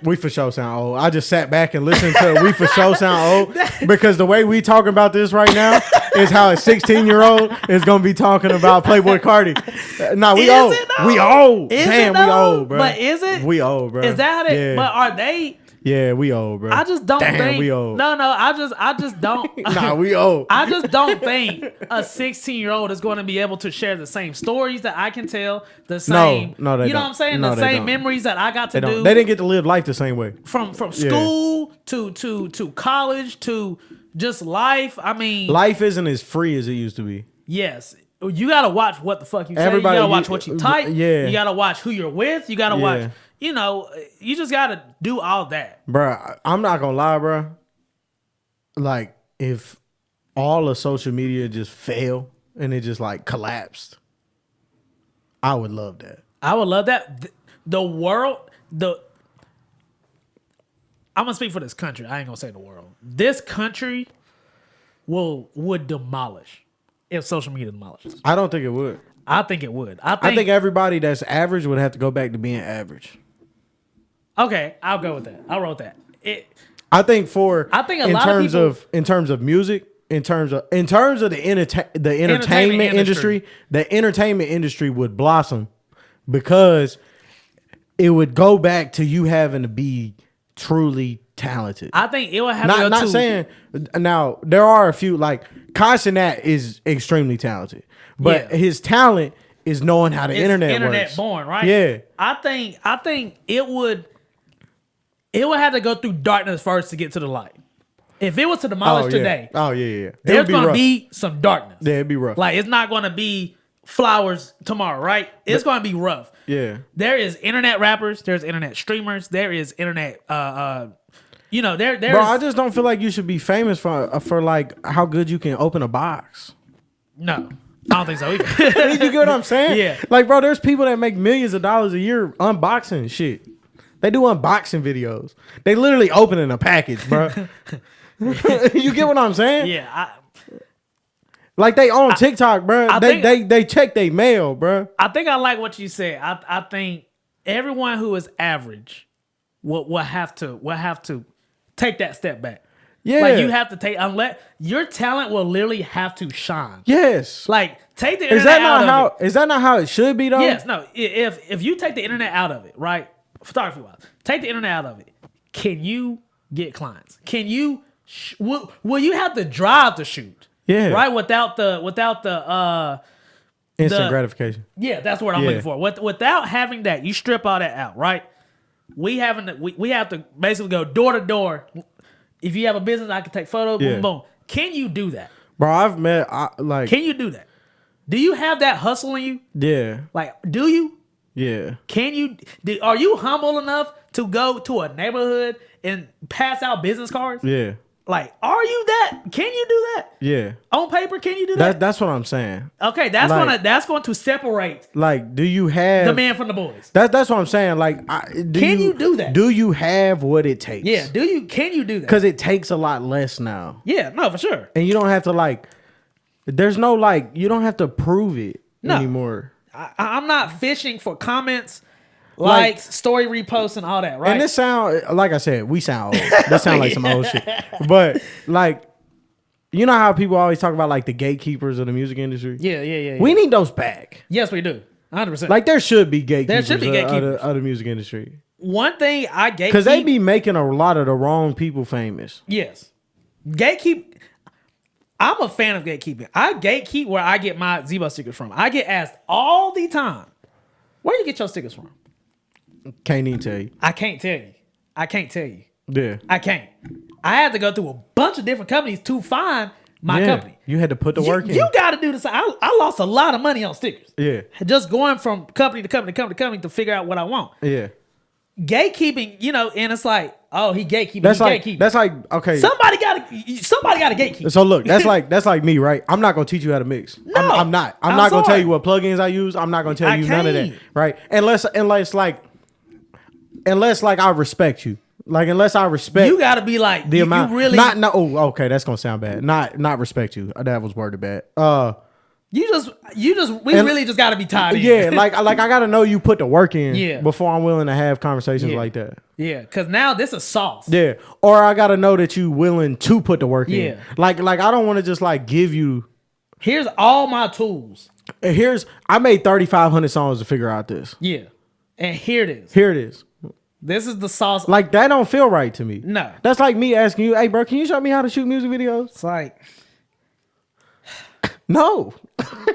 We for sure sound old. I just sat back and listened to we for sure sound old because the way we talking about this right now is how a 16-year-old is gonna be talking about Playboy Cardi. Nah, we old. We old. Damn, we old, bro. But is it? We old, bro. Is that it? Yeah. But are they? Yeah, we old, bro. I just don't think we old. No, I just don't. Nah, we old. I just don't think a 16-year-old is going to be able to share the same stories that I can tell. The same, no, they you know don't. what I'm saying? No, the they same don't. memories that I got to do. They didn't get to live life the same way. From school to college to just life. I mean, life isn't as free as it used to be. Yes. you gotta watch what the fuck you say. Everybody- You gotta watch what you type. yeah. You gotta watch who you're with. You gotta watch. You know, you just gotta do all that. Bruh, I'm not gonna lie, bruh. Like, if all of social media just fell and it just like collapsed, I would love that. I would love that. The world, I'm gonna speak for this country. I ain't gonna say the world. This country would demolish if social media demolishes. I don't think it would. I think it would. I think everybody that's average would have to go back to being average. Okay, I'll go with that. I wrote that. I think a lot of people, in terms of music, in terms of the entertainment industry, the entertainment industry would blossom because it would go back to you having to be truly talented. I think it would have to go Not to, saying now there are a few like Kai Cenat is extremely talented, but his talent is knowing how the internet works. Born, right? Yeah. I think it would have to go through darkness first to get to the light. If it was to demolish today, there's gonna be some darkness. Yeah, it'd be rough. Like it's not gonna be flowers tomorrow, right? It's gonna be rough. Yeah. There is internet rappers, there's internet streamers, there is internet there's Bro, I just don't feel like you should be famous for like how good you can open a box. No. I don't think so either. You get what I'm saying? Yeah. Like, bro, there's people that make millions of dollars a year unboxing shit. They do unboxing videos. They literally opening a package, bro. You get what I'm saying? Yeah. Like they on TikTok, bro. They check their mail, bro. I think I like what you said. I think everyone who is average will have to take that step back. Yeah. Like you have to take, unless your talent will literally have to shine. Yes. Like take the internet out of it. Is that not how it should be though? Yes. No. If you take the internet out of it, right? Photography wise, take the internet out of it. Can you get clients? Can you? Will you have to drive to shoot? Yeah. Right. Without the instant gratification. Yeah, that's what I'm looking for. Without having that, you strip all that out, right? We have to basically go door to door. If you have a business, I can take photos. Boom, boom. Can you do that, bro? I've met Can you do that? Do you have that hustle in you? Yeah. Like, do you? Yeah. Can you? Are you humble enough to go to a neighborhood and pass out business cards? Yeah. Like, are you that? Can you do that? Yeah. On paper, can you do that? That's what I'm saying. Okay, that's going to separate. Like, do you have the man from the boys? That's what I'm saying. Like, can you do that? Do you have what it takes? Yeah. Can you do that? Because it takes a lot less now. Yeah. No, for sure. And you don't have to like. There's no like. You don't have to prove it anymore. I'm not fishing for comments. Likes, story reposts, and all that, right? And this sound, like I said, we sound old. That sound like some old shit. But like, you know how people always talk about like the gatekeepers of the music industry? Yeah. We need those back. Yes, we do. 100%. Like there should be gatekeepers. There should be gatekeepers of the music industry. One thing I gatekeep, because they be making a lot of the wrong people famous. Yes, gatekeep. I'm a fan of gatekeeping. I gatekeep where I get my Zebo stickers from. I get asked all the time, where do you get your stickers from? Can't even tell you. I can't tell you. Yeah. I can't. I had to go through a bunch of different companies to find my company. You had to put the work in. You got to do this. I lost a lot of money on stickers. Yeah. Just going from company to company to company to company to figure out what I want. Yeah. Gatekeeping, and it's like, oh, he gatekeeping. That's like okay. Somebody got to gatekeep. So look, that's like me, right? I'm not gonna teach you how to mix. No, I'm not gonna tell you what plugins I use. I'm not gonna tell you none of that, right? Unless I respect you. Like unless I respect you, gotta be like the amount. You really okay, that's gonna sound bad. Not respect you. That was worded bad. We really just gotta be tied in. Yeah, like I gotta know you put the work in. Yeah. Before I'm willing to have conversations like that. Yeah, because now this is sauce. Yeah, or I gotta know that you willing to put the work in. Yeah. Like I don't want to just like give you. Here's all my tools. I made 3,500 songs to figure out this. Yeah, and here it is. Here it is. This is the sauce. Like that don't feel right to me. No, that's like me asking you, "Hey, bro, can you show me how to shoot music videos?" It's like, no,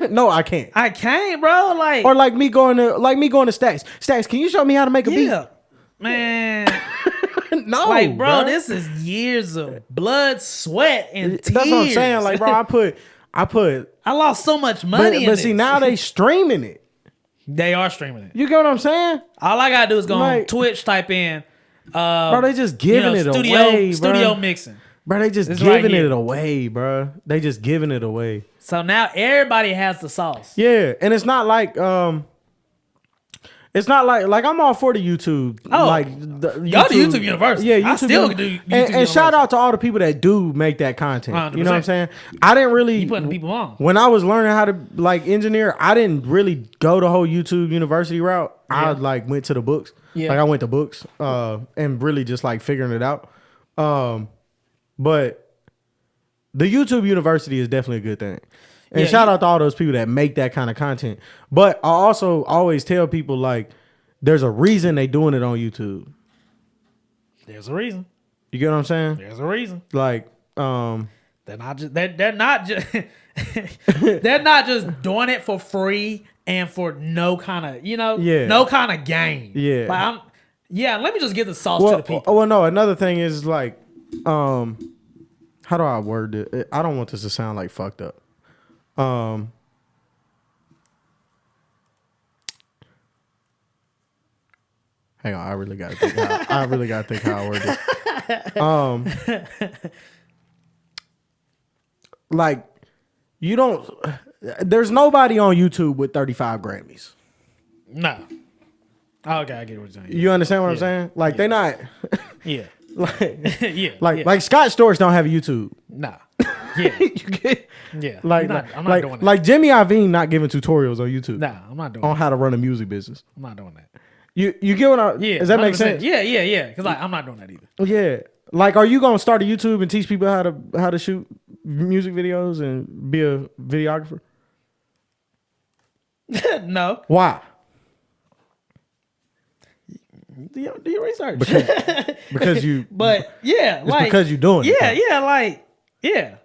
no, I can't. I can't, bro. Like, or like me going to Stacks. Stacks, can you show me how to make a beat? Man. No, like, bro, this is years of blood, sweat, and tears. That's what I'm saying. Like, bro, I lost so much money. But see, now they streaming it. They are streaming it. You get what I'm saying? All I gotta do is go on Like- Twitch, type in, Bro, they just giving it away, studio bro. mixing. Bro, they just It's right giving here. it away, bro. They just giving it away. So now everybody has the sauce. Yeah, and it's not like I'm all for the YouTube. Oh, like y'all the YouTube University. Yeah, I YouTube still Uni- do YouTube and shout University. out to all the people that do make that content. You know what I'm 100%. saying? I didn't really You putting people on. when I was learning how to like engineer. I didn't really go the whole YouTube University route. I like went to the books. Yeah. Like I went to books and really just like figuring it out. But the YouTube University is definitely a good thing. And shout out to all those people that make that kind of content. But I also always tell people like there's a reason they doing it on YouTube. There's a reason. You get what I'm saying? There's a reason. Like They're not just they're not just they're not just doing it for free and for no kind of no kind of gain. Yeah. Like let me just give the sauce to the people. well, no, another thing is like how do I word it? I don't want this to sound like fucked up. Hang on, I really gotta think how I word it. Like you don't. There's nobody on YouTube with 35 Grammys. No. Okay, I get what you're saying. You understand what I'm saying? Like they not. Yeah. like Yeah. like Scott Storch don't have a YouTube. Nah. Yeah. You get Yeah. like I'm not doing that. like Jimmy Iovine not giving tutorials on YouTube Nah, I'm not doing on that. how to run a music business. I'm not doing that. You get what I? Yeah. Does that make 100%. sense? Yeah. Because I'm not doing that either. Yeah. Like, are you gonna start a YouTube and teach people how to shoot music videos and be a videographer? No. Why? Do your research. Because you. But yeah, It's because you doing it. Yeah.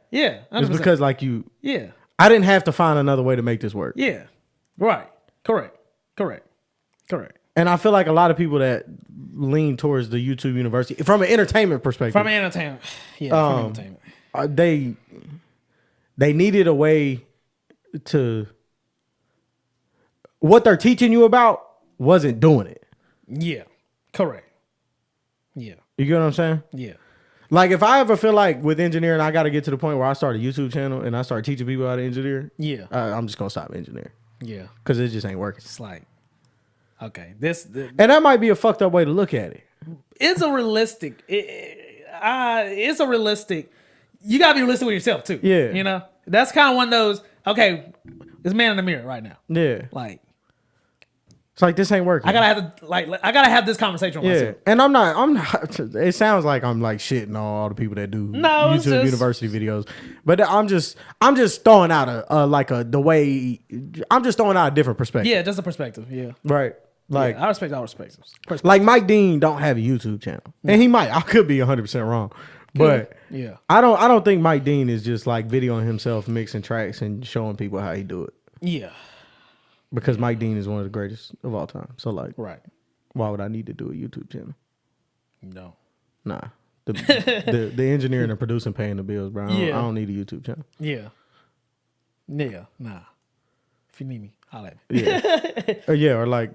100%. It's because like you. Yeah. I didn't have to find another way to make this work. Yeah. Right. Correct. And I feel like a lot of people that lean towards the YouTube University from an entertainment perspective. From entertainment. Yeah, from entertainment. They needed a way to. What they're teaching you about wasn't doing it. Yeah. Correct. Yeah. You get what I'm saying? Yeah. Like if I ever feel like with engineering, I got to get to the point where I start a YouTube channel and I start teaching people how to engineer. Yeah. I'm just gonna stop engineering Yeah. because it just ain't working. It's like, okay, And that might be a fucked up way to look at it. it's a realistic. It's a realistic. You gotta be realistic with yourself too. Yeah. You know, that's kind of one of those. Okay, this man in the mirror right now. Yeah, Like, it's like this ain't working. I gotta have this conversation with Yeah, myself. and I'm not. It sounds like I'm like shitting on all the people that do No, it's YouTube just- University videos, but I'm just throwing out the way. I'm just throwing out a different perspective. Yeah, just a perspective. Yeah. Right. Like I respect all perspectives. like Mike Dean don't have a YouTube channel, and he might. I could be 100% wrong, but Yeah. I don't think Mike Dean is just like videoing himself mixing tracks and showing people how he do it. Yeah. Because Mike Dean is one of the greatest of all time. So like, Right. why would I need to do a YouTube channel? No. Nah. The engineering and producing paying the bills, bro. I don't need a YouTube channel. Yeah. Yeah. Nah. If you need me, holla at me. Yeah. Or like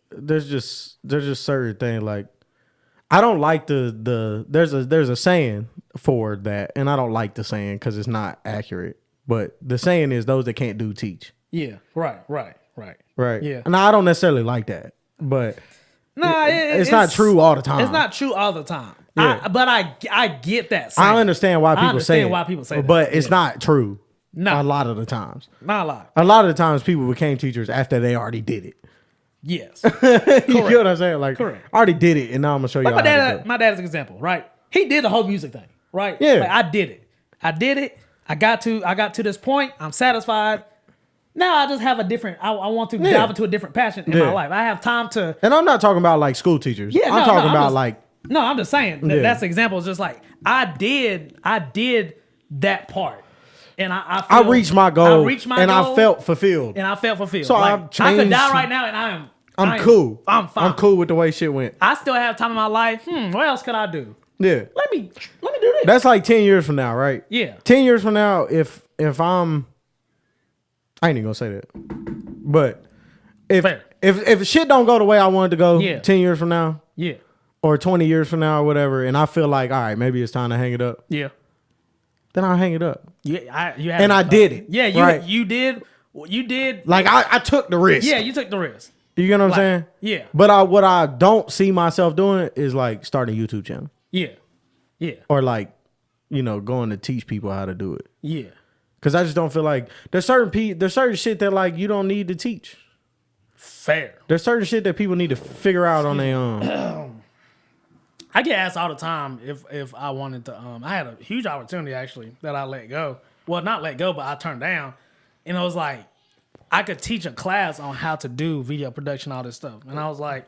there's just certain things like I don't like there's a saying for that, and I don't like the saying because it's not accurate. But the saying is those that can't do teach. Yeah. Right. Right. Yeah. And I don't necessarily like that. But Nah, it's not true all the time. It's not true all the time. Yeah. But I get that saying. I understand why people say it. But it's not true. No. A lot of the times. Not a lot. A lot of the times people became teachers after they already did it. Yes. You get what I'm saying? Like, Correct. I already did it, and now I'm gonna show you. Like how to do it. my dad is an example, right? He did the whole music thing, right? Yeah. Like, I did it. I got to this point. I'm satisfied. Now I just have a different. I want to dive into a different passion in my life. I have time to. And I'm not talking about like school teachers. Yeah, I'm talking about just, like. No, I'm just saying that's the example. It's just like I did that part, and I reached my goal. I reached my and goal, I felt fulfilled. and I felt fulfilled. So like, I've I could changed- die right now, and I'm cool. I'm fine. I'm cool with the way shit went. I still have time in my life. What else could I do? Yeah. Let me do do this. That's like 10 years from now, right? Yeah. 10 years from now, if I'm, I ain't even gonna say that, but Fair. if shit don't go the way I wanted to go, Yeah. 10 years from now, Yeah. or 20 years from now, or whatever, and I feel like, all right, maybe it's time to hang it up, Yeah. then I'll hang it up. Yeah. And I did it. Yeah. You did. You did. Like I took the risk. Yeah. You took the risk. You get what I'm saying? Yeah. But what I don't see myself doing is like starting a YouTube channel. Yeah. Yeah. Or like, going to teach people how to do it. Yeah. Cause I just don't feel like there's certain shit that like you don't need to teach. Fair. There's certain shit that people need to figure out on their own. I get asked all the time if I wanted to. I had a huge opportunity actually that I let go. Well, not let go, but I turned down. And it was like I could teach a class on how to do video production, all this stuff. And I was like,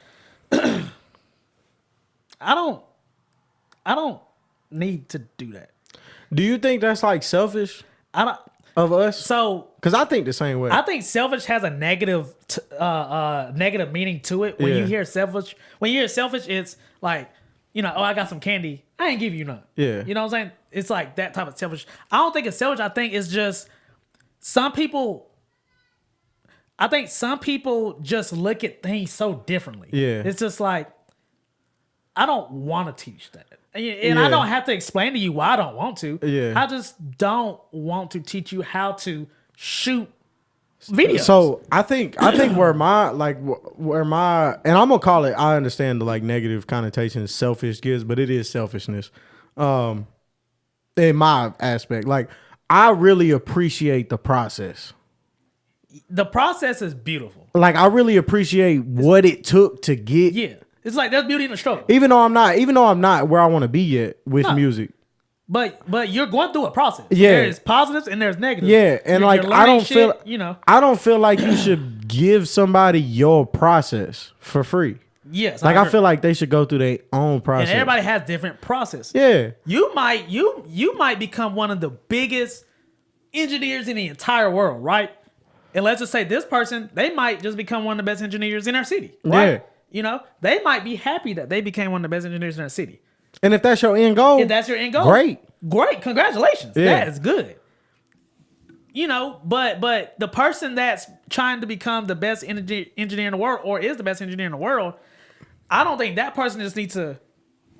I don't need to do that. Do you think that's like selfish I don't. of us? So Cause I think the same way. I think selfish has a negative meaning to it. When Yeah. you hear selfish, it's like, oh, I got some candy. I ain't give you none. Yeah. You know what I'm saying? It's like that type of selfish. I don't think it's selfish. I think it's just some people just look at things so differently. Yeah. It's just like, I don't want to teach that. And Yeah. I don't have to explain to you why I don't want to. Yeah. I just don't want to teach you how to shoot videos. So I think where my and I'm gonna call it, I understand the like negative connotation selfish gives, but it is selfishness. In my aspect, like I really appreciate the process. The process is beautiful. Like I really appreciate what it took to get. Yeah. It's like there's beauty in the struggle. Even though I'm not where I want to be yet with No. music. But you're going through a process. Yeah. There's positives and there's negatives. Yeah, and like You're I learning don't feel shit, I don't feel like you should give somebody your process for free. Yes. Like I agree. feel like they should go through their own and process. everybody has different processes. Yeah. You might become one of the biggest engineers in the entire world, right? And let's just say this person, they might just become one of the best engineers in our city, right? Yeah. They might be happy that they became one of the best engineers in our city. And if that's your end goal, If that's your end goal, great. Congratulations. Yeah. That is good. But the person that's trying to become the best engineer in the world or is the best engineer in the world, I don't think that person just needs to,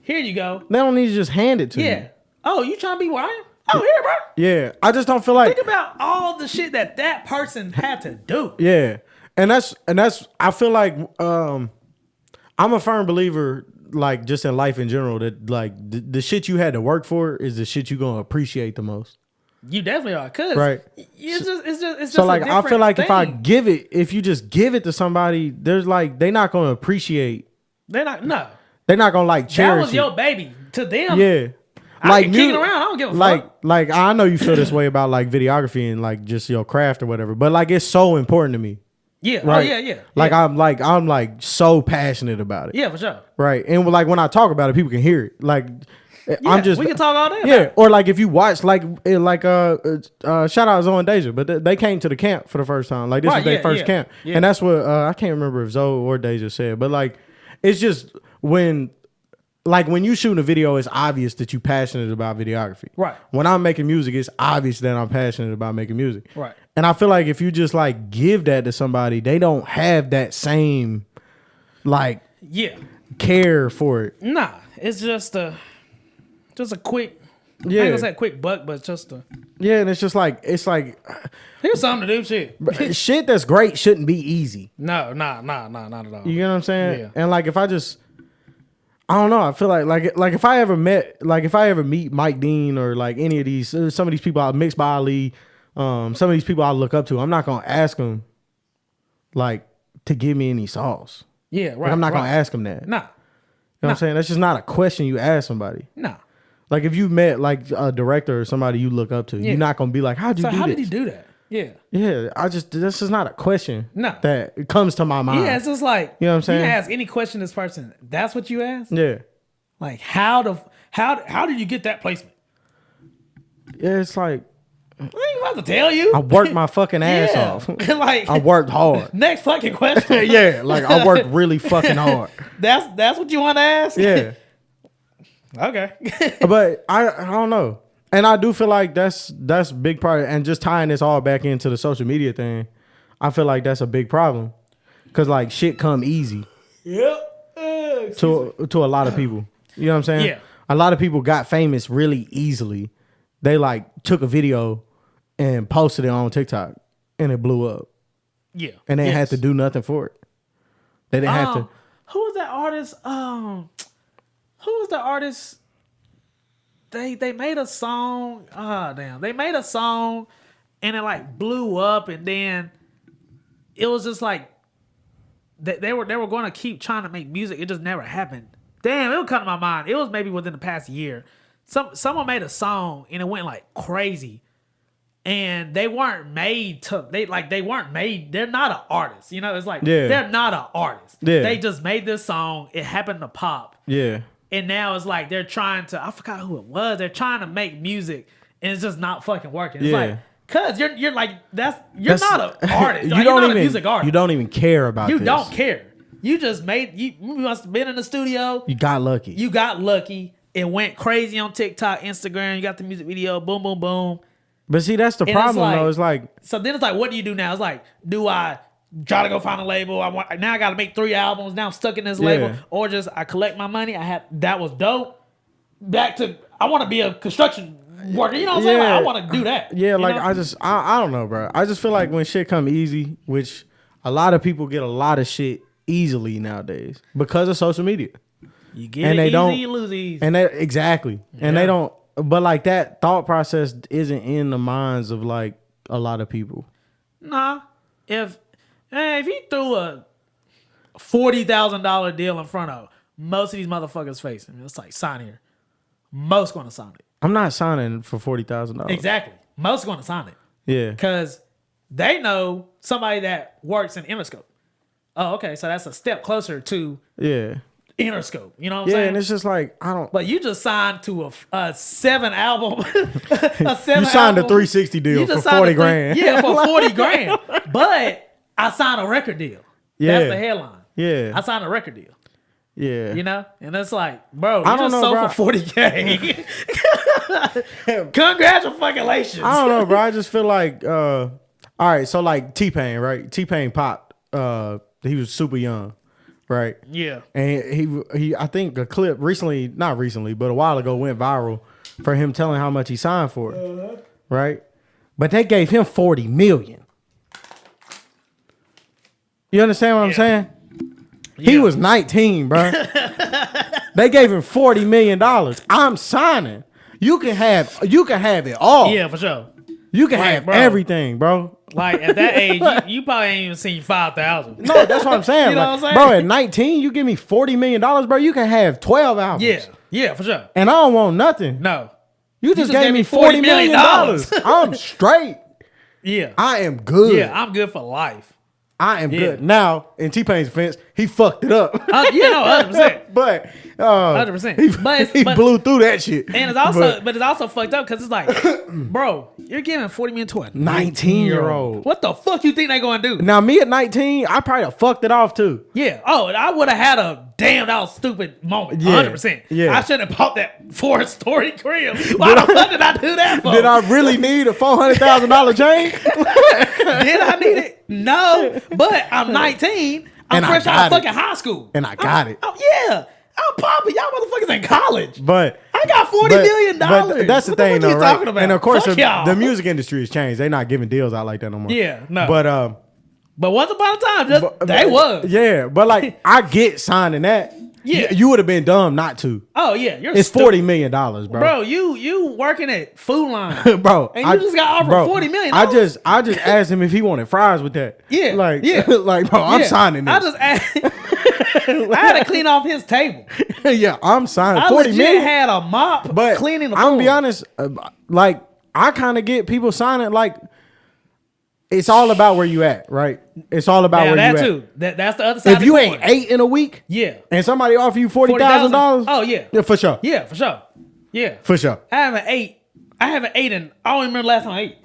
here you go. They don't need to just hand it to you. Yeah. Oh, you trying to be where I am? Oh, here, bro. Yeah. I just don't feel like Think about all the shit that person had to do. yeah. And that's I feel like I'm a firm believer, like just in life in general, that like the shit you had to work for is the shit you're gonna appreciate the most. You definitely are, cause Right. it's just So a like I feel different like thing. if you just give it to somebody, there's like they're not gonna appreciate. They're not They're not gonna like that cherish was it. your baby. To them, Yeah. I can kick it around. I don't give a fuck. Like I know you feel this way about like videography and like just your craft or whatever, but like it's so important to me. Yeah. Right. Oh yeah. Like yeah. I'm like so passionate about it. Yeah, for sure. Right. And like when I talk about it, people can hear it. Like Yeah, I'm just we can talk all day. yeah. about it. Or like if you watch shout out Zoe and Deja, but they came to the camp for the first time. Like this Right, was their yeah, first yeah, camp. yeah. And that's what I can't remember if Zoe or Deja said, but like it's just when you shooting a video, it's obvious that you passionate about videography. Right. When I'm making music, it's obvious that I'm passionate about making music. Right. And I feel like if you just like give that to somebody, they don't have that same like Yeah. care for it. Nah, it's just a quick. Yeah. I ain't gonna say a quick buck, but just a Yeah, and it's like here's something to do. Shit. shit that's great shouldn't be easy. No, not at all. You get what I'm saying? Yeah. And like if I don't know, I feel like if I ever meet Mike Dean or like any of these some of these people I Mixed by Ali, some of these people I look up to, I'm not gonna ask them like to give me any sauce. Yeah, right. Like, I'm not right. gonna ask them that. Nah, You know what I'm saying? That's just not a question you ask somebody. nah. Like if you met like a director or somebody you look up to, Yeah. you're not gonna be like, how'd you So do how this? did he do that? Yeah. Yeah, this is not a question. No. That comes to my mind. Yeah, it's just like You know what I'm saying? You ask any question to this person. That's what you ask. Yeah. Like how did you get that placement? Yeah, it's like I ain't about to tell you. I worked my fucking ass Yeah. off. Like I worked hard. next fucking question. Yeah, like I worked really fucking hard. That's what you want to ask. Yeah. Okay. But I don't know. And I do feel like that's a big part. And just tying this all back into the social media thing, I feel like that's a big problem. Cause like shit come easy Yep. to a lot of people. You know what I'm saying? Yeah. A lot of people got famous really easily. They like took a video and posted it on TikTok and it blew up. Yeah. And they Yes. had to do nothing for it. They didn't have to. Who was that artist? Who was the artist? They made a song. Damn. They made a song and it like blew up, and then it was just like they were going to keep trying to make music. It just never happened. Damn, it would come to my mind. It was maybe within the past year. Someone made a song and it went like crazy. And they weren't made to they weren't made, they're not an artist. You know, it's like they're not an artist. Yeah. They just made this song, it happened to pop. Yeah. And now it's like they're trying to, I forgot who it was. They're trying to make music and it's just not fucking working. It's like, cuz you're like that's not an artist. You Like, don't you're not even a music artist. You don't even care about You this. don't care. You just you must have been in the studio. You got lucky. You got lucky. It went crazy on TikTok, Instagram. You got the music video, boom, boom, boom. But see, that's the And problem though. It's like, so then it's like, what do you do now? It's like, do I try to go find a label? Now I got to make 3 albums. Now I'm stuck in this label, or just I collect my money. That was dope. Back to I want to be a construction worker. You know what I'm saying? Like, I want to do that. Yeah, like know? I don't know, bro. I just feel like when shit come easy, which a lot of people get a lot of shit easily nowadays because of social media. You get and it they easy, don't, you lose easy. And they exactly. And Yeah. they don't. But like that thought process isn't in the minds of like a lot of people. Nah, if he threw a $40,000 deal in front of most of these motherfuckers' face, I mean, it's like sign here. Most going to sign it. I'm not signing for $40,000. Exactly. Most going to sign it. Yeah. Because they know somebody that works in Interscope. Oh, okay. So that's a step closer to Interscope. You know what I'm saying? Yeah, and it's just like, I don't. But you just signed to a 7 album. You signed a 360 deal for 40 grand. Yeah, for 40 grand. But I signed a record deal. Yeah. That's the headline. Yeah. I signed a record deal. Yeah. You know? And it's like, bro, you I don't just know, sold bro. for 40K. Congratulations. I don't know, bro. I just feel like, all right, so like T-Pain, right? T-Pain popped. He was super young, right? Yeah. And he I think a clip recently, not recently, but a while ago went viral for him telling how much he signed for it, right? But they gave him $40 million. You understand what I'm saying? He was 19, bro. They gave him $40 million. I'm signing. You can have it all. Yeah, for sure. You can Right, have bro. everything, bro. Like at that age, you probably ain't even seen 5,000. No, that's what I'm saying. You know Like, what I'm saying? bro, at 19, you give me $40 million, bro. You can have 12 albums. Yeah, yeah, for sure. And I don't want nothing. No. You just gave me $40 million. I'm straight. Yeah. I am good. Yeah, I'm good for life. I am good. Now, in T-Pain's defense, he fucked it up. Yeah, no, 100%. But 100%. He blew through that shit. And it's also, but it's also fucked up because it's like, bro, you're giving $40 million to a 19-year-old. What the fuck you think they gonna do? Now, me at 19, I probably have fucked it off too. Yeah. Oh, and I would have had a damn that was stupid moment. Yeah. 100%. Yeah. I shouldn't have bought that 4-story crib. Why the fuck did I do that for? Did I really need a $400,000 chain? Did I need it? No. But I'm 19. I'm And I fresh out got of it. fucking high school. And I got it. Oh yeah. I'm popping. Y'all motherfuckers in college. But I got $40 million. But that's the What thing, fuck though, you right? talking about? And of course, Fuck y'all. the music industry has changed. They're not giving deals out like that no more. Yeah, no. But once upon a time, they was. Yeah, but like I get signing that. Yeah. You would have been dumb not to. Oh yeah, you're It's stupid. $40 million, bro. Bro, you working at Food Line, Bro, and you just got offered $40 million. I just asked him if he wanted fries with that. Yeah, like yeah. like bro, I'm Yeah. signing this. I just I had to clean off his table. Yeah, I'm signing I 40 legit million. had a mop But cleaning the I'm floor. gonna be honest, like I kind of get people signing like it's all about where you at, right? It's all about Now, where that you too. at. That's the other side. If of the you coin. ain't 8 in a week, yeah, and somebody offer you $40,000, Oh yeah, for sure, yeah, for sure, yeah, for sure, I haven't ate, and I don't even remember the last time I ate.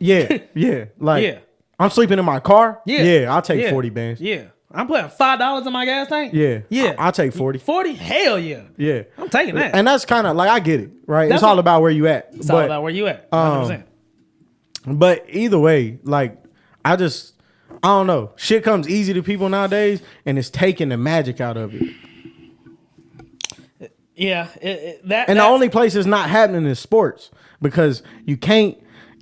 yeah, like Yeah. I'm sleeping in my car, Yeah, I'll take yeah. 40 bands. Yeah, I'm putting $5 in my gas tank. Yeah. Yeah. I'll take 40. 40? Hell yeah. Yeah. I'm taking that. And that's kind of like, I get it, right? That's it's all what- about where you at. It's all about where you at. 100%. But either way, like, I don't know. Shit comes easy to people nowadays, and it's taking the magic out of it. Yeah. And the only place it's not happening is sports, because you can't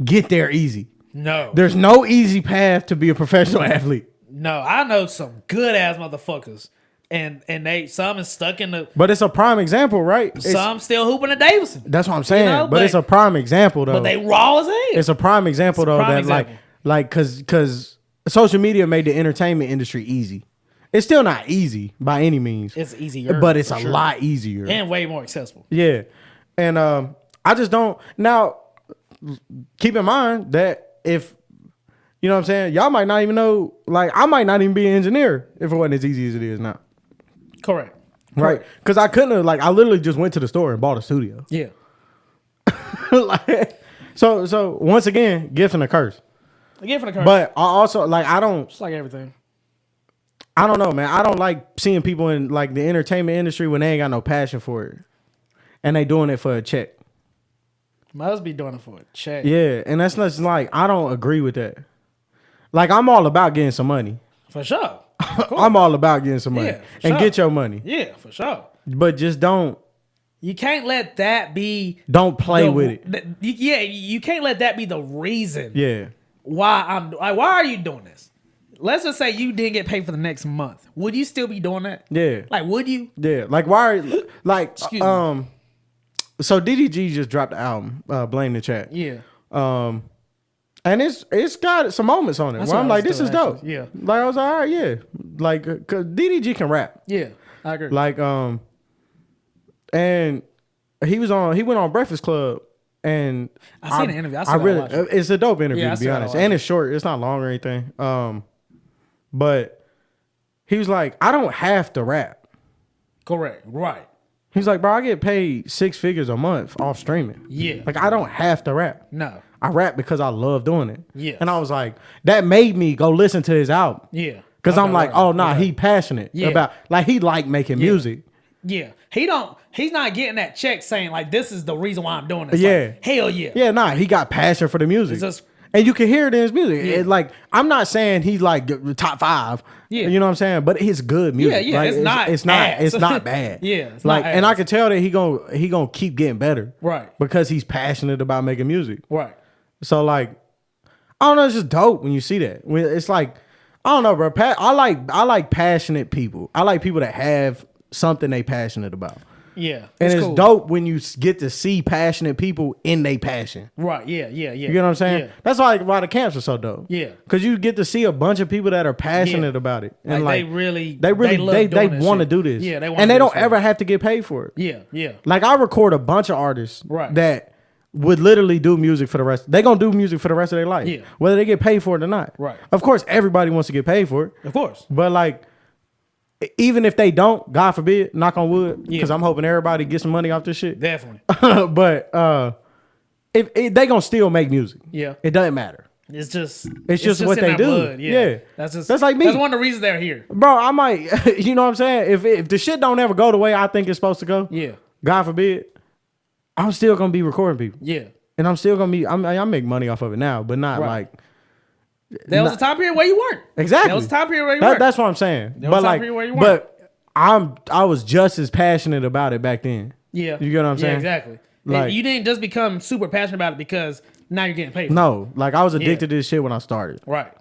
get there easy. No. There's no easy path to be a professional athlete. No, I know some good ass motherfuckers. And some is stuck in the But it's a prime example, right? some still hooping at Davidson. That's what I'm saying. know, but it's a prime example, though. But they raw as hell. It's a prime example, though, prime that example. like because social media made the entertainment industry easy. It's still not easy by any means. It's easier, but it's for a sure. lot easier And way more accessible. Yeah, and I just don't now. Keep in mind that if you know what I'm saying, y'all might not even know. Like, I might not even be an engineer if it wasn't as easy as it is now. Correct. Right? Because I couldn't have. Like, I literally just went to the store and bought a studio. Yeah. Like, so once again, gift and a curse. A gift and a curse. But I also like I don't Just like everything. know, man. I don't like seeing people in like the entertainment industry when they ain't got no passion for it, and they doing it for a check. Must be doing it for a check. Yeah, and that's not like, I don't agree with that. Like, I'm all about getting some money. For sure. I'm all about getting some money Yeah, for and sure. get your money, Yeah, for sure. but just don't You can't let that be play with it. You can't let that be the reason Yeah, why why are you doing this? Let's just say you didn't get paid for the next month. Would you still be doing that? yeah, Like, would you? yeah. Like, why? Like, Excuse me. So DDG just dropped the album, Blame the Chat. Yeah. And it's got some moments on it That's where what I'm I like, was this is doing, dope. actually. Yeah. Like, I was like, all right, yeah. Like, cause DDG can rap. Yeah. I agree. Like, and he went on Breakfast Club, and I seen the interview. I I still really, gotta watch it's a dope interview, Yeah, I to be still gotta honest. watch And it. it's short. It's not long or anything. But he was like, I don't have to rap. Correct. Right. He's like, bro, I get paid 6 figures a month off streaming. Yeah. Like, I don't have to rap. No. I rap because I love doing it. Yes. And I was like, that made me go listen to his album. Yeah. Because Okay, I'm like, right. oh, nah, Okay. he passionate Yeah. about, like, he like making music. Yeah. He's not getting that check saying like this is the reason why I'm doing this. Yeah. Like, hell yeah. Yeah, nah, he got passion for the music. It's just- and you can hear it in his music. Yeah. It, like, I'm not saying he's like the top 5. Yeah. You know what I'm saying? But it's good music. Yeah, Like, it's not it's not ass. it's not bad. Yeah, it's like, not and I ass. can tell that he gonna keep getting better. Right. Because he's passionate about making music. Right. So, like, I don't know, it's just dope when you see that. When it's like, I don't know, bro. I like passionate people. I like people that have something they passionate about. Yeah. And it's cool. dope when you get to see passionate people in their passion. Right. Yeah. Yeah. Yeah. You get what I'm saying? Yeah. That's why the camps are so dope. Yeah. Because you get to see a bunch of people that are passionate Yeah. about it. Like, And they love they doing this want to shit. do this. Yeah, they wanna and they do don't this ever shit. have to get paid for it. Yeah. Yeah. Like, I record a bunch of artists Right. that would literally do music for the rest. They gonna do music for the rest of their life. Yeah. Whether they get paid for it or not. Right. Of course, everybody wants to get paid for it. Of course. But like, even if they don't, God forbid, knock on wood, because Yeah. I'm hoping everybody gets some money off this shit. Definitely. But if they gonna still make music. Yeah. It doesn't matter. It's just just what in they our do. blood. Yeah. That's like me. That's one of the reasons they're here. Bro, I might, you know what I'm saying? If the shit don't ever go the way I think it's supposed to go, Yeah. God forbid, I'm still gonna be recording people. Yeah. And I'm still gonna be, I make money off of it now, but not Right. like, There was a time period where you weren't. exactly. There was a time period where you weren't. That's what I'm saying. There was But a time like, period where you weren't. but I was just as passionate about it back then. Yeah. You get what I'm saying? Yeah, exactly. Like- And you didn't just become super passionate about it because now you're getting paid for No, like, I was addicted Yeah. to this shit when I started. it. Right.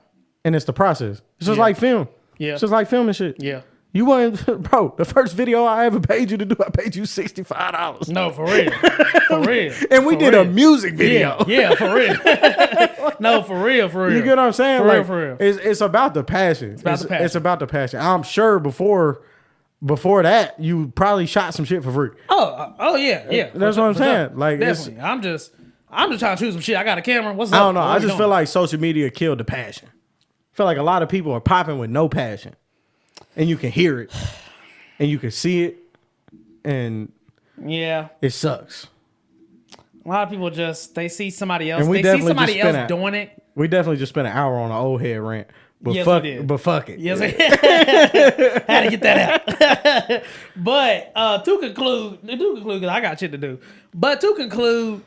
And it's the process. It's just Yeah. like film. Yeah. It's just like filming shit. Yeah. You wasn't, bro, the first video I ever paid you to do, I paid you $65. No, for real. For real. And we For did a real. music video. Yeah, yeah, for real. No, for real, for real. You get what I'm saying? For like, real, for real. It's about the passion. It's about the passion. It's about the passion. I'm sure before that, you probably shot some shit for free. Oh yeah, yeah. That's what I'm saying. Like, it's- definitely. I'm just trying to choose some shit. I got a camera. What's up? I don't know. What I we just doing? feel like social media killed the passion. I feel like a lot of people are popping with no passion. And you can hear it. And you can see it. And yeah. it sucks. A lot of people just they see somebody else. And we They see definitely somebody just spent else doing it. We definitely just spent an hour on an old head rant. But Yes, fuck, we did. but fuck it. Yes, had to get that out. But to conclude, because I got shit to do. But to conclude,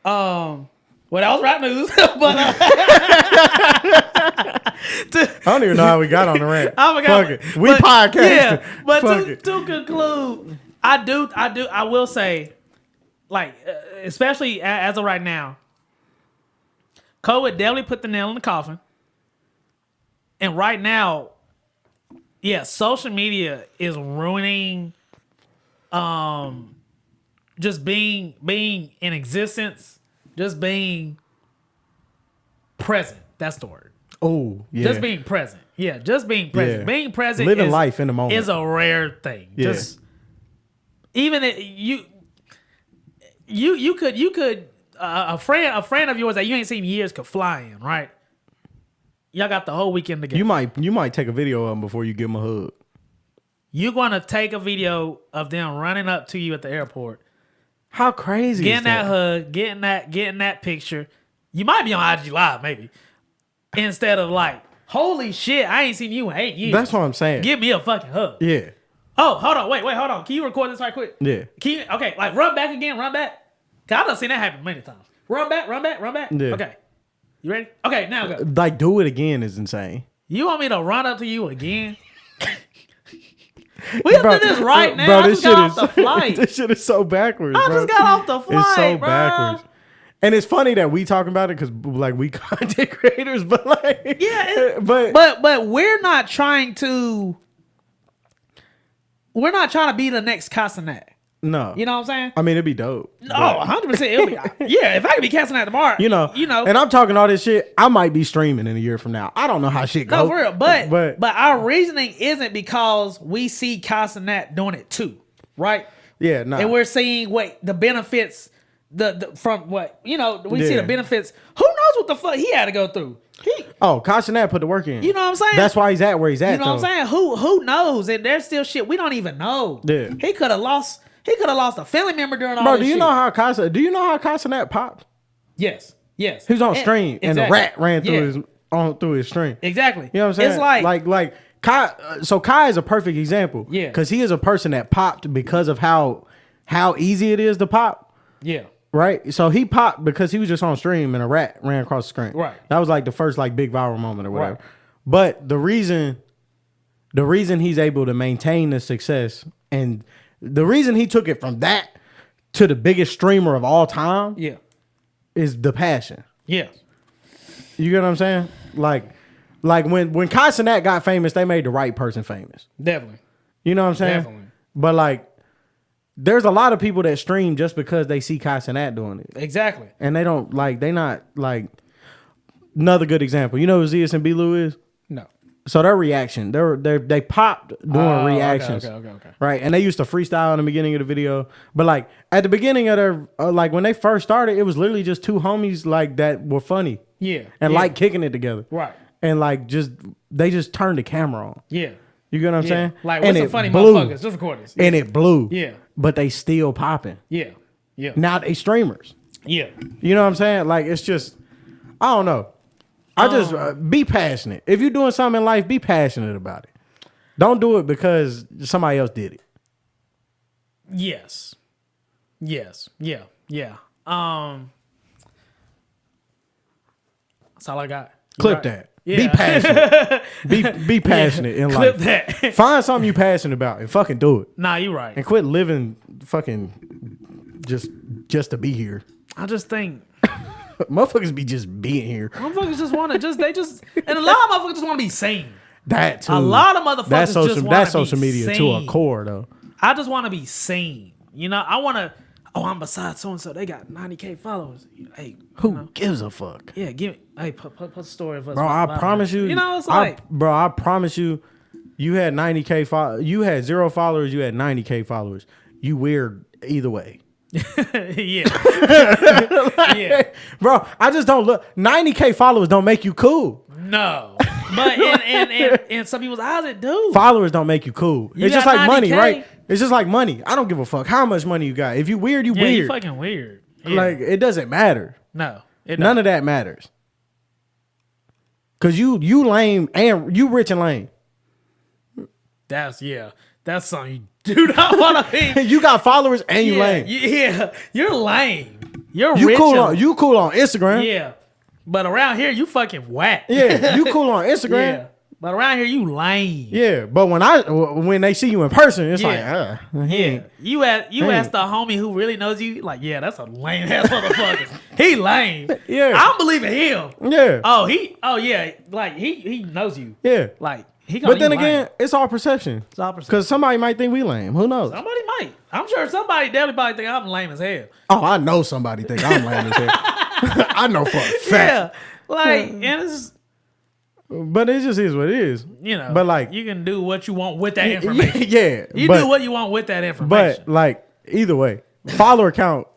well, that was rap news. But I don't even know how we got on the rant. I forgot. Fuck it. We podcast. Yeah, but Fuck to it. conclude, I will say, like, especially as of right now, COVID definitely put the nail in the coffin. And right now, yeah, social media is ruining just being in existence, just being present. That's the word. Oh, yeah. Just being present. Yeah, just being present. Yeah. Being present Living life in the moment. is a rare thing. Yeah. Just even you could a friend of yours that you ain't seen in years could fly in, right? Y'all got the whole weekend together. You might take a video of them before you give them a hug. You're gonna take a video of them running up to you at the airport, How crazy getting is that? that hug, getting that picture. You might be on IG Live, maybe. Instead of like, holy shit, I ain't seen you in 8 years. That's what I'm saying. Give me a fucking hug. Yeah. Oh, hold on, wait, hold on. Can you record this right quick? Yeah. Okay, like run back again, run back. Cause I done seen that happen many times. Run back. Yeah. Okay. You ready? Okay, now go. Like, do it again is insane. You want me to run up to you again? We have to do this right now. Bro, I just got off the flight. This shit is so backwards, I bro. just got off the flight, It's so bro. backwards. And it's funny that we talking about it because, like, we content creators, but, like... Yeah, but we're not trying to... We're not trying to be the next Castanet. no. You know what I'm saying? I mean, it'd be dope. No, 100%. It'll be, yeah, if I could be Castanet tomorrow, You know. And I'm talking all this shit, I might be streaming in a year from now. I don't know how shit goes. no, for real. But our reasoning isn't because we see Castanet doing it too, right? Yeah, no. And we're seeing the benefits from what we see Yeah. the benefits. Who knows what the fuck he had to go through? Castanet put the work in. You know what I'm saying? That's why he's at where he's at, You know what I'm saying? Who knows? And there's still shit we don't even know. Yeah. He could have lost a family member during all Bro, this do you shit. know how Castanet popped? Yes. He was on stream and the exactly. rat ran through his stream. Exactly. You know what I'm saying? It's like Kai. So Kai is a perfect example. Yeah. Because he is a person that popped because of how easy it is to pop. yeah. Right. So he popped because he was just on stream and a rat ran across the screen. Right. That was like the first like big viral moment or whatever. Right. But the reason he's able to maintain the success and the reason he took it from that to the biggest streamer of all time Yeah. is the passion. Yeah. You get what I'm saying? Like when Castanet got famous, they made the right person famous. Definitely. You know what I'm saying? Definitely. But like, there's a lot of people that stream just because they see Castanet doing it, Exactly. and they don't like. They not like. Another good example. You know who Zeus and B-Lou is? No. So their reaction, they popped doing reactions, Okay. right? And they used to freestyle in the beginning of the video, but like at the beginning of their like when they first started, it was literally just two homies like that were funny, Yeah. and yeah. like kicking it together, Right. and like they just turned the camera on. Yeah. You get what I'm Yeah. saying? Like, and what's some it funny blew, motherfuckers? Just record this. and it blew. Yeah. But they still popping. Yeah. Yeah. Now they streamers. Yeah. You know what I'm saying? Like it's just, I don't know. I just be passionate. If you're doing something in life, be passionate about it. Don't do it because somebody else did it. Yes. Yes. Yeah. Yeah. That's all I got. You Clip right. that. Yeah. Be passionate. be passionate in Clip life. that. Find something you're passionate about and fucking do it. Nah, you right. And quit living fucking just to be here. I just think Motherfuckers be just being here. motherfuckers just want to and a lot of motherfuckers just want to be seen. That too. A lot of motherfuckers that's social, just want to that's be social media to seen. a core though. I just want to be seen. You know, I want to. Oh, I'm beside so and so. They got 90K followers. Hey, Who gives a fuck? yeah, give me. Hey, put a story of us. Bro, I promise you. You know, it's like, I promise you, you had 90K you had 0 followers, you had 90K followers. You weird either way. yeah, yeah. Bro, I just don't look 90K followers don't make you cool. No, but in some people's eyes, it do. Followers don't make you cool. You It's just got like money, 90K? right? It's just like money. I don't give a fuck how much money you got. If you weird, you Yeah, weird. you fucking weird. Yeah. Like it doesn't matter. no, None of that matters. Cause you lame and you rich and lame. That's something you do not want to be. You got followers and you lame. Yeah, you're lame. You're You rich. cool on Instagram. Yeah, but around here you fucking whack. Yeah, you cool on Instagram. Yeah, but around here you lame. Yeah, but when they see you in person, it's Yeah. You ask the homie who really knows you, like, yeah, that's a lame ass motherfucker. He lame. Yeah. I don't believe in him. Yeah. Yeah, like he knows you. Yeah. Like he gonna But then you lame. again, it's all perception. It's all perception. Because somebody might think we lame. Who knows? Somebody might. I'm sure somebody definitely probably think I'm lame as hell. Oh, I know somebody think I'm lame as hell. I know for a fact. Yeah. Like, and it's, But it just is what it is. you know, But like, you can do what you want with that information. yeah. You do what you want with that information. But like, either way, follower count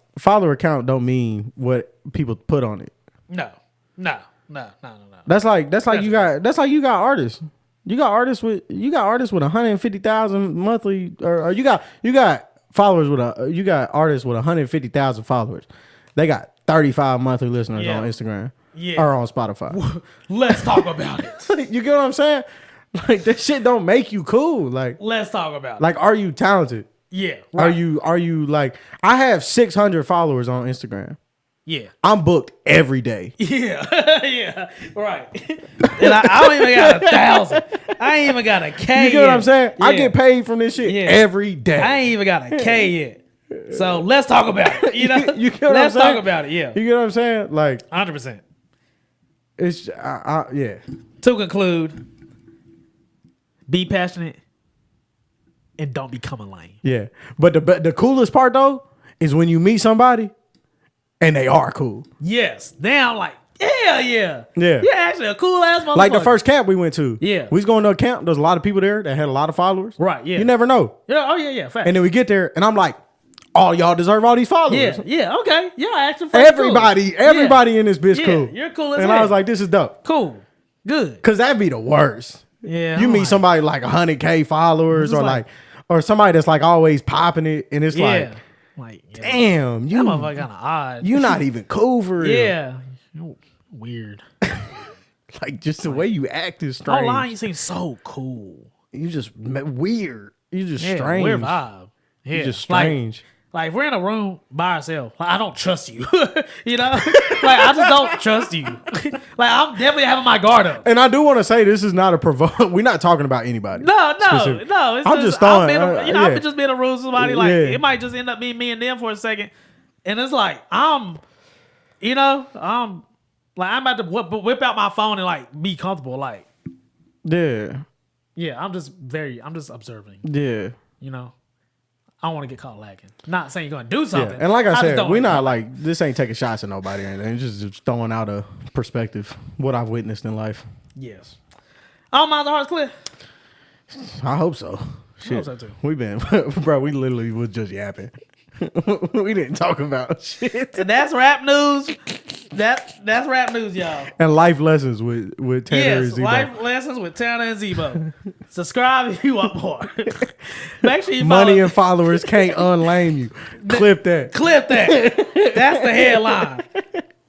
don't mean what people put on it. No. That's like you got artists. You got artists with 150,000 monthly, or you got followers you got artists with 150,000 followers. They got 35 monthly listeners on Instagram or on Spotify. Let's talk about it. You get what I'm saying? Like, that shit don't make you cool. Like, Let's talk about it. like, are you talented? Yeah. Right. Are you like, I have 600 followers on Instagram. Yeah. I'm booked every day. Yeah. Yeah. Right. And I don't even got 1,000. I ain't even got a K. You get what I'm saying? Yeah. I get paid from this shit every day. I ain't even got a K yet. So let's talk about it. You know? You get what let's I'm saying? talk about it. Yeah. You get what I'm saying? Like, 100%. it's yeah. To conclude, be passionate and don't become a lame. Yeah. But the coolest part though is when you meet somebody and they are cool. Yes. Then I'm like, yeah. Yeah. You're actually a cool ass motherfucker. Like the first camp we went to. Yeah. We was going to a camp. There's a lot of people there that had a lot of followers. Right, yeah. You never know. Yeah, oh yeah, facts. And then we get there and I'm like, all y'all deserve all these followers. Yeah, okay. Yeah, actually Everybody in this bitch cool. You're cool as and hell. I was like, this is dope. Cool. Good. Cause that'd be the worst. Yeah. You I'm meet like, somebody like 100K followers Just or like- or somebody that's like always popping it and it's like, yeah, damn, that motherfucker kind of odd. you not even cool for real. Yeah. You're weird. Like, just the way you act is All strange. line, you seem so cool. You just weird. You just Yeah, strange. weird vibe. Yeah. You just strange. Like, if we're in a room by ourselves, like, I don't trust you. You know? Like, I just don't trust you. Like, I'm definitely having my guard up. And I do want to say this is not a provoke. We're not talking about anybody. No. specific. It's I'm just throwing. I've just been in a room with somebody. Like, Yeah. it might just end up being me and them for a second. And it's like, I'm about to whip out my phone and, like, be comfortable. Like, Yeah. yeah, I'm just observing. Yeah. You know? I don't want to get caught lacking. Not saying you're going to do something. Yeah. And like I just said, don't we're wanna not get like, this ain't taking shots at nobody or anything. It's just throwing out a perspective, what I've witnessed in life. Yes. Oh, my heart's clear. I hope so. Shit. so too. We've been, bro, we literally was just yapping. We didn't talk about shit. And that's rap news. That's rap news, y'all. And life lessons with Tanner and Yes, Zebo. life lessons with Tanner and Zebo. Subscribe if you want more. Make sure you Money follow. and followers can't unlame you. Clip that. Clip that. That's the headline.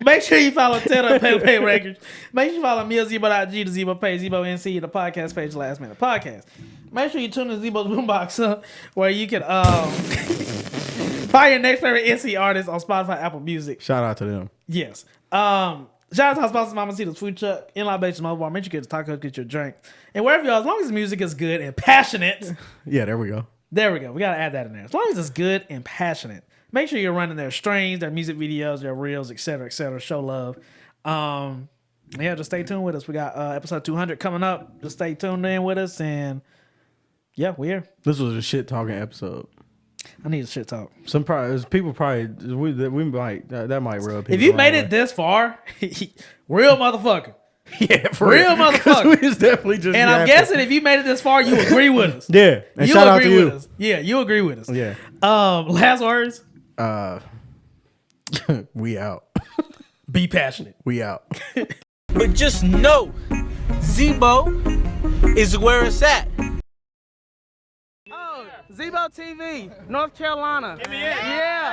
Make sure you follow Tanner Pay Records. Make sure you follow me at Zebo.g, the Zebo page, Zebo NC, the podcast page, Last Minute Podcast. Make sure you tune in to Zebo's Boombox where you can find your next favorite NC artist on Spotify, Apple Music. Shout out to them. Yes. Shout out to our sponsors, Mamacita's Food Truck, Inline Bases Mobile Bar. Make sure you get the taco, get your drink. And wherever y'all, as long as the music is good and passionate. Yeah, there we go. There we go. We got to add that in there. As long as it's good and passionate. Make sure you're running their streams, their music videos, their reels, etc., etc. Show love. Yeah, just stay tuned with us. We got episode 200 coming up. Just stay tuned in with us. And yeah, we're here. This was a shit talking episode. I need a shit talk. People probably we might that might rub people. If you the made wrong it this far, real motherfucker. way. Yeah, for Real real. motherfucker. We was definitely just. And I'm yapping. guessing if you made it this far, you agree with us. Yeah, and You shout out to agree you. with us. Yeah, you agree with us. Yeah. Last words. We out. Be passionate. We out. But just know, Zebo is where it's at. Oh, Zebo TV, North Carolina. Yeah.